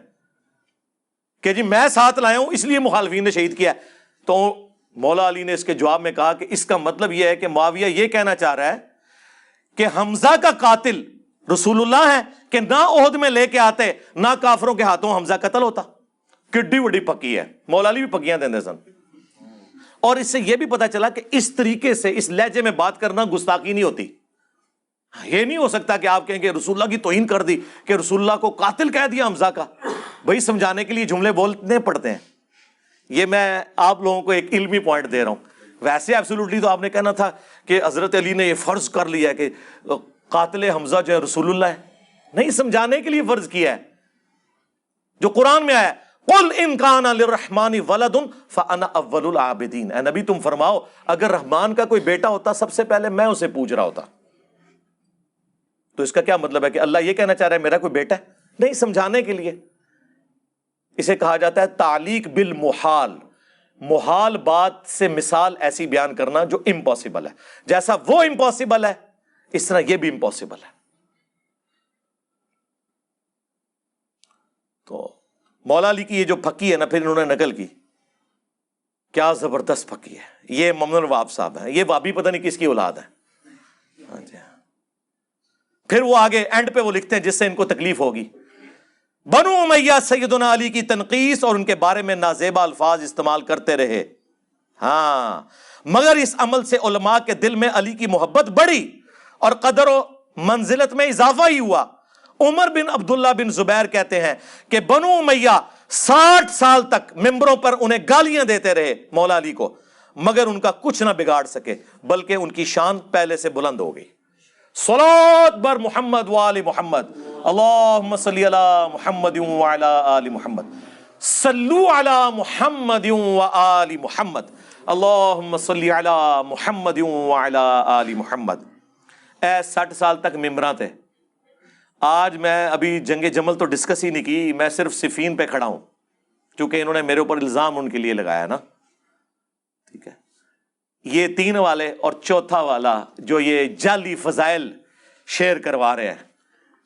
کہ جی میں ساتھ لایا ہوں اس لیے مخالفین نے شہید کیا ہے, تو مولا علی نے اس کے جواب میں کہا کہ اس کا مطلب یہ ہے کہ معاویہ یہ کہنا چاہ رہا ہے کہ حمزہ کا قاتل رسول اللہ ہے کہ نہ عہد میں لے کے آتے نہ کافروں کے ہاتھوں حمزہ قتل ہوتا. کڈی وڈی پکی ہے, مولا علی بھی پکیاں دیندے سن. اور اس سے یہ بھی پتا چلا کہ اس طریقے سے اس لہجے میں بات کرنا گستاخی نہیں ہوتی. یہ نہیں ہو سکتا کہ آپ کہیں کہ رسول اللہ کی توہین کر دی کہ رسول اللہ کو قاتل کہہ دیا حمزہ کا. بھائی سمجھانے کے لیے جملے بولنے پڑتے ہیں. یہ میں آپ لوگوں کو ایک علمی پوائنٹ دے رہا ہوں. ویسے ایبسولوٹلی تو آپ نے کہنا تھا کہ حضرت علی نے یہ فرض کر لیا ہے کہ قاتل حمزہ جو ہے رسول اللہ ہے. نہیں, سمجھانے کے لیے فرض کیا ہے جو قرآن میں آیا قل ان کان للرحمن ولد فانا اول العابدین. اے نبی تم فرماؤ اگر رحمان کا کوئی بیٹا ہوتا سب سے پہلے میں اسے پوج رہا ہوتا. تو اس کا کیا مطلب ہے کہ اللہ یہ کہنا چاہ رہا ہے میرا کوئی بیٹا ہے؟ نہیں, سمجھانے کے لیے. اسے کہا جاتا ہے تعلیق بالمحال, محال بات سے مثال ایسی بیان کرنا جو امپاسبل ہے. جیسا وہ امپاسبل ہے اس طرح یہ بھی امپاسبل ہے. تو مولا علی کی یہ جو پھکی ہے نا پھر انہوں نے نقل کی, کیا زبردست پھکی ہے. یہ ممنون الوہاب صاحب ہیں, یہ وابی پتہ نہیں کس کی اولاد ہے. ہاں جی. پھر وہ آگے اینڈ پہ وہ لکھتے ہیں جس سے ان کو تکلیف ہوگی, بنو امیہ سیدنا علی کی تنقیص اور ان کے بارے میں نازیبا الفاظ استعمال کرتے رہے. ہاں مگر اس عمل سے علماء کے دل میں علی کی محبت بڑھی اور قدر و منزلت میں اضافہ ہی ہوا. عمر بن عبداللہ بن زبیر کہتے ہیں کہ بنو امیہ 60 سال تک ممبروں پر انہیں گالیاں دیتے رہے مولا علی کو, مگر ان کا کچھ نہ بگاڑ سکے بلکہ ان کی شان پہلے سے بلند ہو گئی. صلوات بر محمد وآل محمد, اللہم صلی علی محمد وعلی آل محمد, صلو علی محمد وآل محمد. اللہم صلی علی محمد وعلی آل محمد. اے 60 سال تک ممبراں تے. آج میں ابھی جنگ جمل تو ڈسکس ہی نہیں کی, میں صرف صفین پہ کھڑا ہوں کیونکہ انہوں نے میرے اوپر الزام ان کے لیے لگایا نا. ٹھیک ہے, یہ 3 والے اور چوتھا والا جو یہ جعلی فضائل شیئر کروا رہے ہیں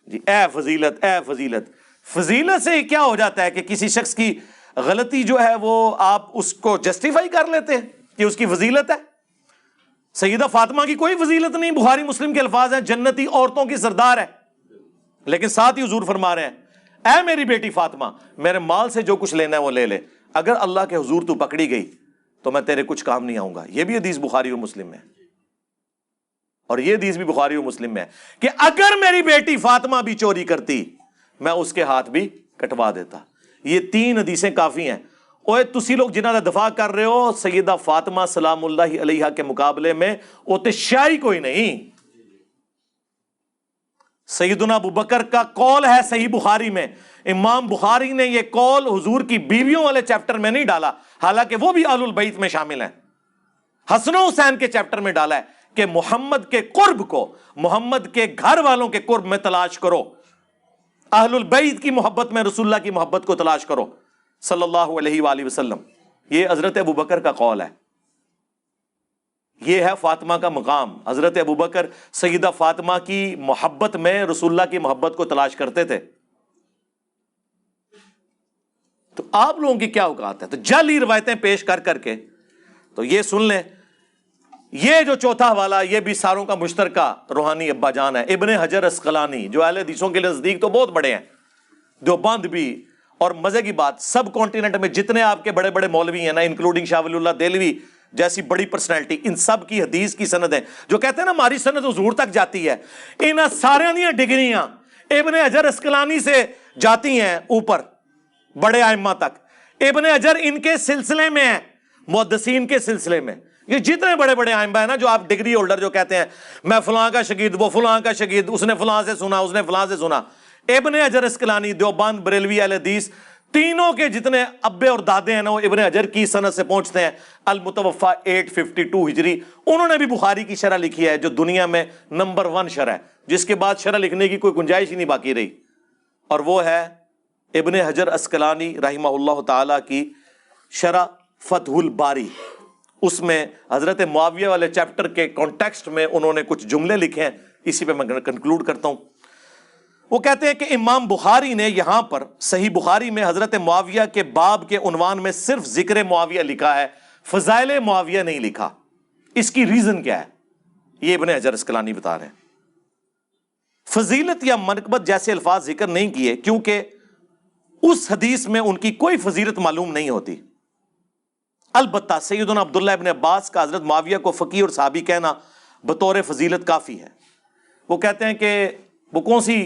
جی, اے فضیلت اے فضیلت. فضیلت سے کیا ہو جاتا ہے کہ کسی شخص کی غلطی جو ہے وہ آپ اس کو جسٹیفائی کر لیتے ہیں کہ اس کی فضیلت ہے. سیدہ فاطمہ کی کوئی فضیلت نہیں, بخاری مسلم کے الفاظ ہیں جنتی عورتوں کی سردار ہے, لیکن ساتھ ہی حضور فرما رہے ہیں اے میری بیٹی فاطمہ میرے مال سے جو کچھ لینا ہے وہ لے لے, اگر اللہ کے حضور تو پکڑی گئی تو میں تیرے کچھ کام نہیں آؤں گا. یہ بھی حدیث بخاری و مسلم میں, اور یہ حدیث بھی بخاری و مسلم میں ہے کہ اگر میری بیٹی فاطمہ بھی چوری کرتی میں اس کے ہاتھ بھی کٹوا دیتا. یہ 3 حدیثیں کافی ہیں. اوے تسی لوگ جنہاں دا دفاع کر رہے ہو سیدہ فاطمہ سلام اللہ علیہا کے مقابلے میں وہ تے شائی کوئی نہیں. سیدنا ابو بکر کا قول ہے صحیح بخاری میں, امام بخاری نے یہ قول حضور کی بیویوں والے چیپٹر میں نہیں ڈالا, حالانکہ وہ بھی اہل البیت میں شامل ہیں. حسن و حسین کے چیپٹر میں ڈالا ہے کہ محمد کے قرب کو, محمد کے گھر والوں کے قرب میں تلاش کرو, اہل البیت کی محبت میں رسول اللہ کی محبت کو تلاش کرو صلی اللہ علیہ وآلہ وسلم. یہ حضرت ابو بکر کا قول ہے. یہ ہے فاطمہ کا مقام. حضرت ابو بکر سیدہ فاطمہ کی محبت میں رسول اللہ کی محبت کو تلاش کرتے تھے. تو آپ لوگوں کی کیا اوقات ہے؟ تو جعلی روایتیں پیش کر کر کے تو یہ سن لیں, یہ جو چوتھا والا یہ بھی ساروں کا مشترکہ روحانی ابا جان ہے, ابن حجر اسقلانی, جو اہل حدیثوں کے نزدیک تو بہت بڑے ہیں, دیوبند بھی. اور مزے کی بات سب کانٹیننٹ میں جتنے آپ کے بڑے بڑے مولوی ہیں نا, انکلوڈنگ شاہ ولی اللہ دہلوی جیسی بڑی پرسنالٹی, ان سب کی حدیث کی سند ہے. جو کہتے ہیں نا ہماری سند حضور تک جاتی ہے, ان سارے دیاں ڈگریاں ابن حجر اسقلانی سے جاتی ہیں اوپر بڑے ائمہ تک. ابن حجر ان کے سلسلے میں ہیں, محدثین کے سلسلے میں. یہ جتنے بڑے بڑے ائمہ ہیں نا جو آپ ڈگری ہولڈر جو کہتے ہیں میں فلاں کا شاگرد, وہ فلاں کا شاگرد, اس نے فلاں سے سنا, اس نے فلاں سے سنا. ابن حجر اسقلانی, دیوبند, بریلوی اہل حدیث, تینوں کے جتنے ابے اور دادے ہیں نا وہ ابن حجر کی سند سے پہنچتے ہیں. المتوفا 852 ہجری. انہوں نے بھی بخاری کی شرح لکھی ہے جو دنیا میں نمبر 1 شرح ہے, جس کے بعد شرح لکھنے کی کوئی گنجائش ہی نہیں باقی رہی, اور وہ ہے ابن حجر اسقلانی رحمہ اللہ تعالی کی شرح فتح الباری. اس میں حضرت معاویہ والے چیپٹر کے کانٹیکسٹ میں انہوں نے کچھ جملے لکھے ہیں, اسی پہ میں کنکلوڈ کرتا ہوں. وہ کہتے ہیں کہ امام بخاری نے یہاں پر صحیح بخاری میں حضرت معاویہ کے باب کے عنوان میں صرف ذکر معاویہ لکھا ہے, فضائل معاویہ نہیں لکھا. اس کی ریزن کیا ہے یہ ابن حجر اسقلانی بتا رہے ہیں. فضیلت یا منقبت جیسے الفاظ ذکر نہیں کیے کیونکہ اس حدیث میں ان کی کوئی فضیلت معلوم نہیں ہوتی. البتہ سیدنا عبداللہ ابن عباس کا حضرت معاویہ کو فقیہ اور صحابی کہنا بطور فضیلت کافی ہے. وہ کہتے ہیں کہ وہ کون سی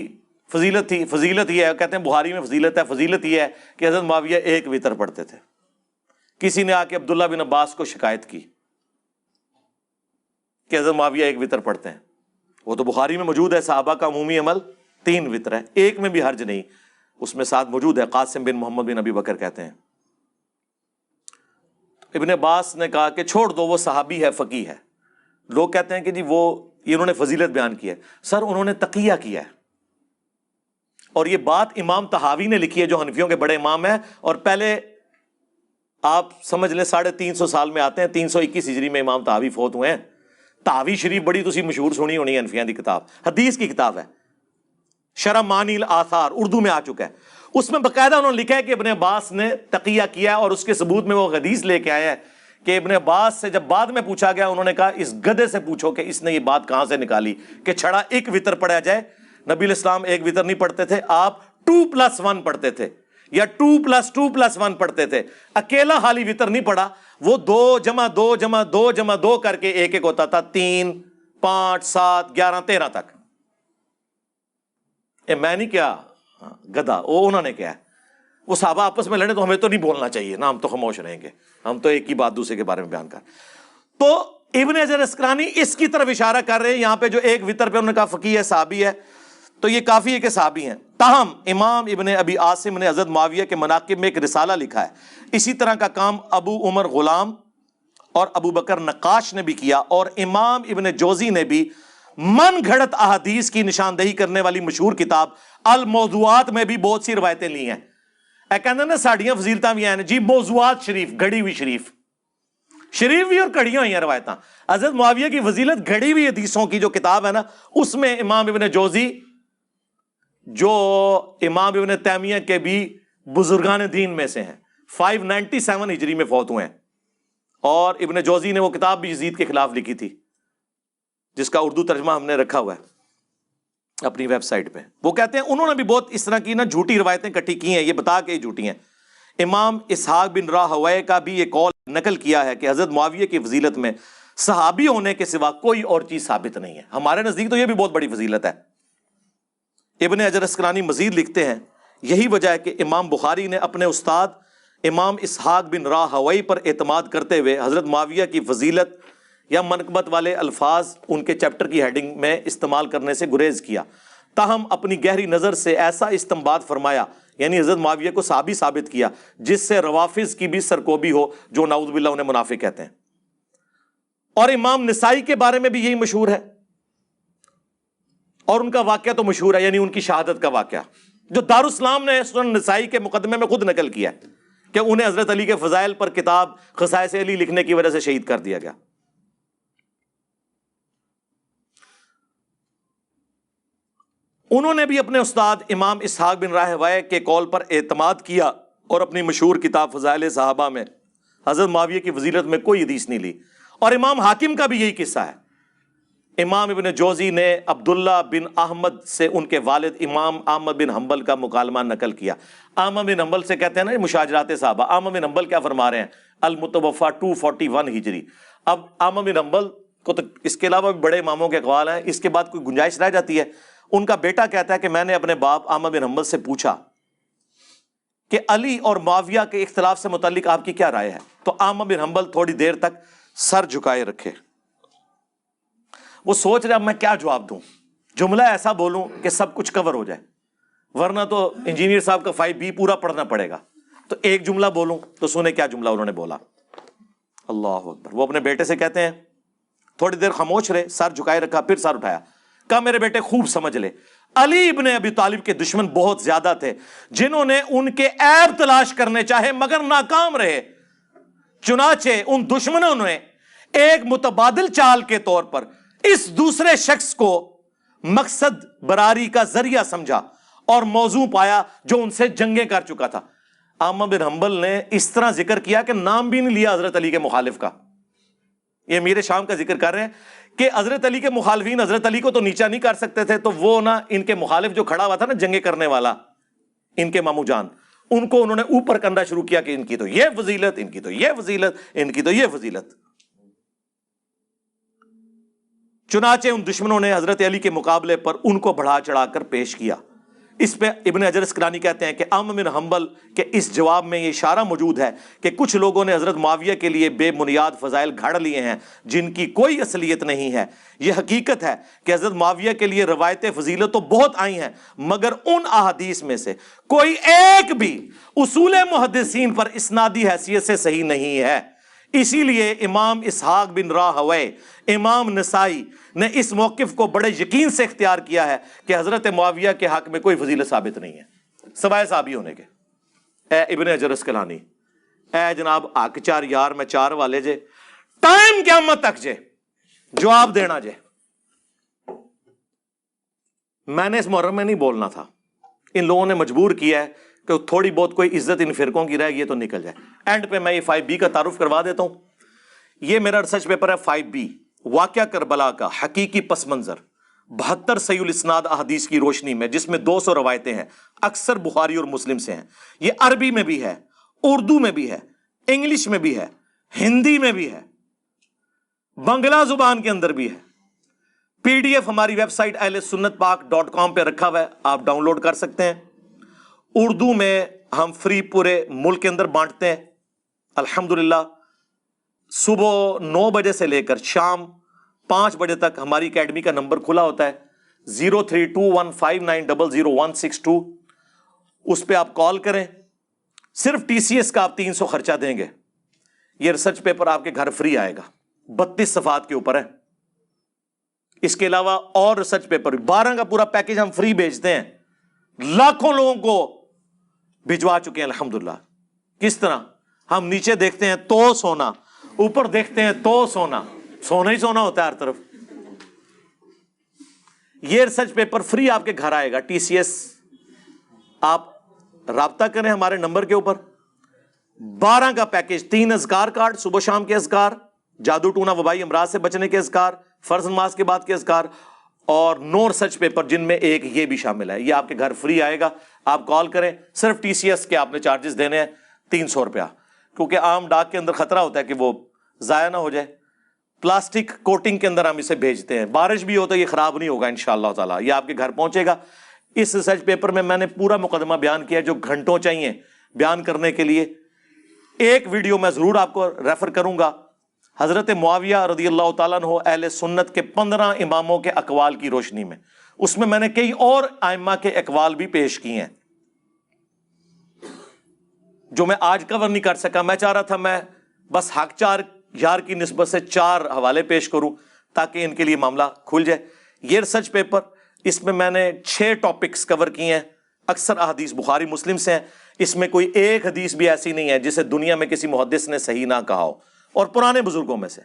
فضیلت تھی؟ فضیلت یہ ہے, کہتے ہیں بخاری میں فضیلت ہے, فضیلت یہ ہے کہ حضرت معاویہ 1 وتر پڑھتے تھے. کسی نے آ کے عبداللہ بن عباس کو شکایت کی کہ حضرت معاویہ 1 وتر پڑھتے ہیں. وہ تو بخاری میں موجود ہے, صحابہ کا عمومی عمل 3 وتر ہے, 1 میں بھی حرج نہیں. اس میں ساتھ موجود ہے قاسم بن محمد بن ابی بکر کہتے ہیں. ابن عباس نے کہا کہ چھوڑ دو, وہ صحابی ہے, فقیہ ہے. لوگ کہتے ہیں کہ جی وہ انہوں نے فضیلت بیان کی ہے. سر انہوں نے تقیہ کیا ہے, اور یہ بات امام طحاوی نے لکھی ہے جو حنفیوں کے بڑے امام ہیں. اور پہلے آپ سمجھ لیں 350 سال میں آتے ہیں, 321 ہجری میں امام طحاوی فوت ہوئے ہیں. طحاوی شریف بڑی تسی مشہور سنی ہونی ہے, حنفیاں دی کتاب, حدیث کی کتاب ہے, شرح معانی الاثار, اردو میں آ چکا ہے. اس میں باقاعدہ انہوں نے لکھا ہے کہ ابن عباس نے تقیہ کیا ہے, اور اس کے ثبوت میں وہ حدیث لے کے آئے ہیں کہ ابن عباس سے جب بعد میں پوچھا گیا انہوں نے کہا اس گدھے سے پوچھو کہ اس نے یہ بات کہاں سے نکالی کہ چھڑا 1 وتر پڑھا جائے. نبی الاسلام 1 وتر نہیں پڑھتے تھے, آپ 2+1 پڑھتے تھے یا 2+2+1 پڑھتے تھے. اکیلا خالی وتر نہیں پڑھا, وہ 2+2+2+2 کر کے 1 ہوتا تھا, 3 5 7 11 13 تک. میں نہیں کیا گدھا, وہ انہوں نے کیا ہے. وہ صحابہ آپس میں لڑے تو ہمیں تو نہیں بولنا چاہیے نا, ہم تو خاموش رہیں گے, ہم تو ایک ہی بات دوسرے کے بارے میں بیان کر. تو ابن حجر اسقلانی اس کی طرف اشارہ کر رہے ہیں یہاں پہ جو 1 وتر پہ انہوں نے کہا فقیہ ہے, صحابی ہے, تو یہ کافی ہے کہ صحابی ہیں. تاہم امام ابن ابی عاصم نے حضرت معاویہ کے مناقب میں ایک رسالہ لکھا ہے. اسی طرح کا کام ابو عمر غلام اور ابو بکر نقاش نے بھی کیا، اور امام ابن جوزی نے بھی من گھڑت احادیث کی نشاندہی کرنے والی مشہور کتاب الموضوعات میں بھی بہت سی روایتیں لی ہیں۔ اے کہندے نے ساڑیاں فضیلتاں بھی ہیں جی، موضوعات شریف، گھڑی ہوئی شریف بھی اور کڑیاں ہوئی ہیں روایتاں۔ حضرت معاویہ کی فضیلت گھڑی ہوئی حدیثوں کی جو کتاب ہے نا، اس میں امام ابن جوزی جو امام ابن تیمیہ کے بھی بزرگان دین میں سے ہیں، 597 ہجری میں فوت ہوئے ہیں، اور ابن جوزی نے وہ کتاب بھی یزید کے خلاف لکھی تھی جس کا اردو ترجمہ ہم نے رکھا ہوا ہے اپنی ویب سائٹ پہ۔ وہ کہتے ہیں انہوں نے بھی بہت اس طرح کی نا جھوٹی روایتیں کٹھی کی ہیں، یہ بتا کے جھوٹی ہیں۔ امام اسحاق بن راہوے کا بھی یہ قول نقل کیا ہے کہ حضرت معاویہ کی فضیلت میں صحابی ہونے کے سوا کوئی اور چیز ثابت نہیں ہے۔ ہمارے نزدیک تو یہ بھی بہت بڑی فضیلت ہے۔ ابن حجر اسقلانی مزید لکھتے ہیں یہی وجہ ہے کہ امام بخاری نے اپنے استاد امام اسحاق بن راہوے پر اعتماد کرتے ہوئے حضرت معاویہ کی فضیلت یا منقبت والے الفاظ ان کے چیپٹر کی ہیڈنگ میں استعمال کرنے سے گریز کیا، تاہم اپنی گہری نظر سے ایسا استنباط فرمایا، یعنی حضرت معاویہ کو صحابی ثابت کیا جس سے روافظ کی بھی سرکوبی ہو جو نعوذ باللہ انہیں منافق کہتے ہیں۔ اور امام نسائی کے بارے میں بھی یہی مشہور ہے، اور ان کا واقعہ تو مشہور ہے، یعنی ان کی شہادت کا واقعہ جو دارالاسلام نے سنن نسائی کے مقدمے میں خود نقل کیا ہے کہ انہیں حضرت علی کے فضائل پر کتاب خصائص علی لکھنے کی وجہ سے شہید کر دیا گیا۔ انہوں نے بھی اپنے استاد امام اسحاق بن راہوے کے قول پر اعتماد کیا اور اپنی مشہور کتاب فضائل صحابہ میں حضرت معاویہ کی فضیلت میں کوئی حدیث نہیں لی۔ اور امام حاکم کا بھی یہی قصہ ہے۔ امام ابن جوزی نے عبداللہ بن احمد سے ان کے والد امام احمد بن حنبل کا مکالمہ نقل کیا۔ احمد بن حنبل سے کہتے ہیں نا مشاجرات صحابہ، احمد بن حنبل کیا فرما رہے ہیں؟ المتوفا 241 ہجری۔ اب احمد بن حنبل کو تو اس کے علاوہ بھی بڑے اماموں کے اقوال ہیں، اس کے بعد کوئی گنجائش رہ جاتی ہے؟ ان کا بیٹا کہتا ہے کہ میں نے اپنے باپ احمد بن حنبل سے پوچھا کہ علی اور معاویہ کے اختلاف سے متعلق آپ کی کیا رائے ہے؟ تو احمد بن حنبل تھوڑی دیر تک سر جھکائے رکھے، وہ سوچ رہے اب میں کیا جواب دوں، جملہ ایسا بولوں کہ سب کچھ کور ہو جائے، ورنہ تو انجینئر صاحب کا 5B پورا پڑھنا پڑے گا۔ تو ایک جملہ بولوں تو سنیں کیا جملہ انہوں نے بولا۔ اللہ اکبر۔ وہ اپنے بیٹے سے کہتے ہیں، تھوڑی دیر خاموش رہے، سر جھکائے رکھا، پھر سر اٹھایا، کہا میرے بیٹے خوب سمجھ لے، علی ابن ابی طالب کے دشمن بہت زیادہ تھے جنہوں نے ان کے عیب تلاش کرنے چاہے مگر ناکام رہے، چنانچہ ان دشمنوں نے ایک متبادل چال کے طور پر اس دوسرے شخص کو مقصد براری کا ذریعہ سمجھا اور موضوع پایا جو ان سے جنگیں کر چکا تھا۔ احمد بن حنبل نے اس طرح ذکر کیا کہ نام بھی نہیں لیا حضرت علی کے مخالف کا۔ یہ امیر شام کا ذکر کر رہے ہیں کہ حضرت علی کے مخالفین حضرت علی کو تو نیچا نہیں کر سکتے تھے، تو وہ نا ان کے مخالف جو کھڑا ہوا تھا نا جنگیں کرنے والا، ان کے مامو جان، ان کو انہوں نے اوپر کرنا شروع کیا کہ ان کی تو یہ فضیلت، ان کی تو یہ فضیلت، ان کی تو یہ فضیلت۔ چنانچہ ان دشمنوں نے حضرت علی کے مقابلے پر ان کو بڑھا چڑھا کر پیش کیا۔ اس پہ ابن حجر اسقلانی کہتے ہیں کہ احمد بن حنبل کے اس جواب میں یہ اشارہ موجود ہے کہ کچھ لوگوں نے حضرت معاویہ کے لیے بے بنیاد فضائل گھڑ لیے ہیں جن کی کوئی اصلیت نہیں ہے۔ یہ حقیقت ہے کہ حضرت معاویہ کے لیے روایت فضیلت تو بہت آئی ہیں، مگر ان احادیث میں سے کوئی ایک بھی اصول محدثین پر اسنادی حیثیت سے صحیح نہیں ہے۔ اسی لیے امام اسحاق بن راہوے، امام نسائی نے اس موقف کو بڑے یقین سے اختیار کیا ہے کہ حضرت معاویہ کے حق میں کوئی فضیلت ثابت نہیں ہے سوائے صحابی ہونے کے۔ اے ابن حجر اسقلانی، اے جناب حق چار یار میں چار والے جے، ٹائم قیامت تک جے جواب دینا جے۔ میں نے اس محرم میں نہیں بولنا تھا، ان لوگوں نے مجبور کیا ہے کہ تھوڑی بہت کوئی عزت ان فرقوں کی رہ گئی تو نکل جائے۔ اینڈ پہ میں یہ 5B کا تعارف کروا دیتا ہوں۔ یہ میرا ریسرچ پیپر ہے 5B، واقعہ کربلا کا حقیقی پس منظر 72 صحیح الاسناد احادیث کی روشنی میں، جس میں 200 روایتیں ہیں، اکثر بخاری اور مسلم سے ہیں۔ یہ عربی میں بھی ہے، اردو میں بھی ہے، انگلش میں بھی ہے، ہندی میں بھی ہے، بنگلہ زبان کے اندر بھی ہے۔ PDF ہماری ویب سائٹ ahlsunnatpak.com پہ رکھا ہوا ہے، آپ ڈاؤن لوڈ کر سکتے ہیں۔ اردو میں ہم فری پورے ملک کے اندر بانٹتے ہیں الحمدللہ۔ صبح 9 بجے سے لے کر شام 5 بجے تک ہماری اکیڈمی کا نمبر کھلا ہوتا ہے 032159000162۔ اس پہ آپ کال کریں، صرف TCS کا آپ 300 خرچہ دیں گے۔ یہ ریسرچ پیپر آپ کے گھر فری آئے گا، 32 صفحات کے اوپر ہے. اس کے علاوہ اور ریسرچ پیپر 12 کا پورا پیکج ہم فری بھیجتے ہیں، لاکھوں لوگوں کو بھجوا چکے ہیں الحمدللہ. کس طرح؟ ہم نیچے دیکھتے ہیں تو سونا، اوپر دیکھتے ہیں تو سونا، سونا ہی سونا ہوتا ہے ہر طرف. یہ ریسرچ پیپر فری آپ کے گھر آئے گا. TCS آپ رابطہ کریں ہمارے نمبر کے اوپر. 12 کا پیکج، 3 اذکار کارڈ، صبح شام کے اذکار، جادو ٹونا وبائی امراض سے بچنے کے اذکار، فرض نماز کے بعد کے اذکار، اور 9 ریسرچ پیپر جن میں ایک یہ بھی شامل ہے. یہ آپ کے گھر فری آئے گا. آپ کال کریں، صرف TCS کے آپ نے چارجز دینے ہیں 300 روپیہ، کیونکہ عام ڈاک کے اندر خطرہ ہوتا ہے کہ وہ ضائع نہ ہو جائے. پلاسٹک کوٹنگ کے اندر ہم اسے بھیجتے ہیں، بارش بھی ہو تو یہ خراب نہیں ہوگا انشاءاللہ تعالی. یہ آپ کے گھر پہنچے گا. اس ریسرچ پیپر میں نے پورا مقدمہ بیان کیا جو گھنٹوں چاہیے بیان کرنے کے لیے. ایک ویڈیو میں ضرور آپ کو ریفر کروں گا، حضرت معاویہ رضی اللہ تعالیٰ عنہ اہل سنت کے 15 اماموں کے اقوال کی روشنی میں. اس میں نے کئی اور ائمہ کے اقوال بھی پیش کیے ہیں جو میں آج کور نہیں کر سکا. میں چاہ رہا تھا میں بس حق چار یار کی نسبت سے 4 حوالے پیش کروں تاکہ ان کے لیے معاملہ کھل جائے. یہ ریسرچ پیپر، اس میں نے 6 ٹاپکس کور کیے ہیں. اکثر احادیث بخاری مسلم سے ہیں. اس میں کوئی ایک حدیث بھی ایسی نہیں ہے جسے دنیا میں کسی محدث نے صحیح نہ کہا ہو، اور پرانے بزرگوں میں سے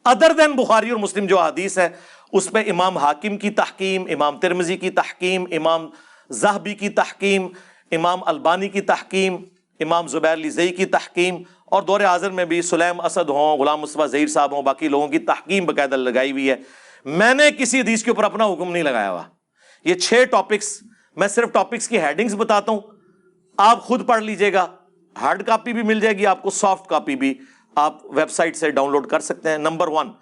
ادر دین بخاری اور مسلم جو حدیث ہے اس پہ امام حاکم کی تحکیم، امام ترمذی کی تحکیم، امام ذہبی کی تحکیم، امام البانی کی تحکیم، امام زبیر لزئی کی تحکیم، اور دور حاضر میں بھی سلیم اسد ہوں، غلام مصطفیٰ ظہیر صاحب ہوں، باقی لوگوں کی تحکیم باقاعدہ لگائی ہوئی ہے. میں نے کسی حدیث کے اوپر اپنا حکم نہیں لگایا ہوا. یہ 6 ٹاپکس، میں صرف ٹاپکس کی ہیڈنگز بتاتا ہوں، آپ خود پڑھ لیجئے گا. ہارڈ کاپی بھی مل جائے گی آپ کو، سافٹ کاپی بھی آپ ویب سائٹ سے ڈاؤن لوڈ کر سکتے ہیں. نمبر 1،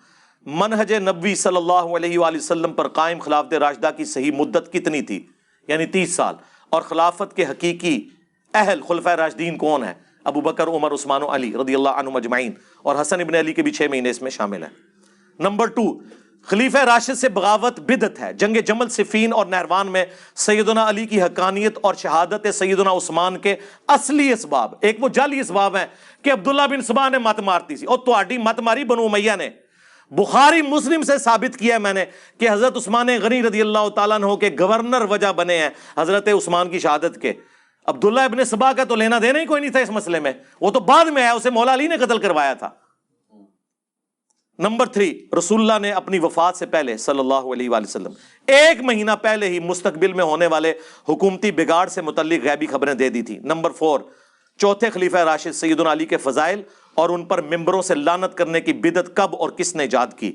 منہج نبوی صلی اللہ علیہ وآلہ وسلم پر قائم خلافت راشدہ کی صحیح مدت کتنی تھی؟ یعنی 30 سال. اور خلافت کے حقیقی اہل خلفائے راشدین کون ہیں؟ ابو بکر، عمر، عثمان و علی رضی اللہ عنہم اجمعین، اور حسن ابن علی کے بھی 6 مہینے اس میں شامل ہیں. نمبر 2، خلیفہ راشد سے بغاوت بدعت ہے. جنگ جمل، صفین اور نہروان میں سیدنا علی کی حقانیت اور شہادت سیدنا عثمان کے اصلی اسباب، ایک وہ جعلی اسباب ہیں کہ عبداللہ بن سبا نے مت مارتی سی، اور تہاڈی مت ماری بنو امیہ نے. بخاری مسلم سے ثابت کیا ہے میں نے کہ حضرت عثمان غنی رضی اللہ تعالیٰ عنہ کے گورنر وجہ بنے ہیں حضرت عثمان کی شہادت کے. عبداللہ ابن سبا کا تو لینا دینا ہی کوئی نہیں تھا اس مسئلے میں، وہ تو بعد میں آیا، اسے مولا علی نے قتل کروایا تھا. نمبر 3، رسول اللہ نے اپنی وفات سے پہلے صلی اللہ علیہ وآلہ وسلم 1 مہینہ پہلے ہی مستقبل میں ہونے والے حکومتی بگاڑ سے متعلق غیبی خبریں دے دی تھی. نمبر 4، چوتھے خلیفہ راشد سیدنا علی کے فضائل اور ان پر ممبروں سے لعنت کرنے کی بدعت کب اور کس نے ایجاد کی.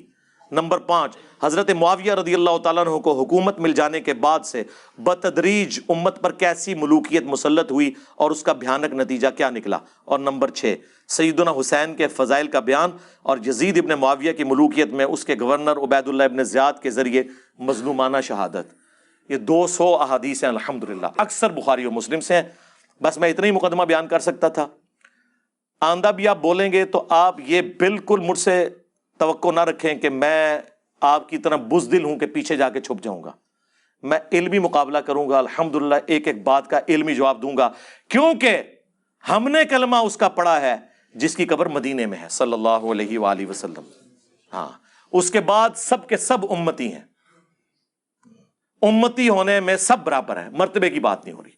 نمبر 5، حضرت معاویہ رضی اللہ تعالیٰ عنہ کو حکومت مل جانے کے بعد سے بتدریج امت پر کیسی ملوکیت مسلط ہوئی اور اس کا بھیانک نتیجہ کیا نکلا. اور نمبر 6، سیدنا حسین کے فضائل کا بیان اور یزید ابن معاویہ کی ملوکیت میں اس کے گورنر عبید اللہ ابن زیاد کے ذریعے مظلومانہ شہادت. یہ 200 احادیث ہیں الحمدللہ، اکثر بخاری و مسلم سے ہیں. بس میں اتنا ہی مقدمہ بیان کر سکتا تھا. آندہ بھی آپ بولیں گے تو آپ یہ بالکل مجھ سے توقع نہ رکھیں کہ میں آپ کی طرح بزدل ہوں کہ پیچھے جا کے چھپ جاؤں گا. میں علمی مقابلہ کروں گا الحمدللہ، ایک ایک بات کا علمی جواب دوں گا، کیونکہ ہم نے کلمہ اس کا پڑھا ہے جس کی قبر مدینے میں ہے صلی اللہ علیہ وآلہ وسلم. ہاں، اس کے بعد سب کے سب امتی ہیں. امتی ہونے میں سب برابر ہیں، مرتبے کی بات نہیں ہو رہی.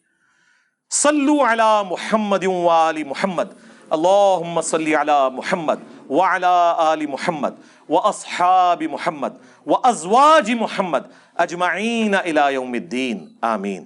صلو علی محمد وآل محمد، اللہم صلی علی محمد وعلی آل محمد واصحاب محمد وازواج محمد اجمعین الی یوم الدین، آمین.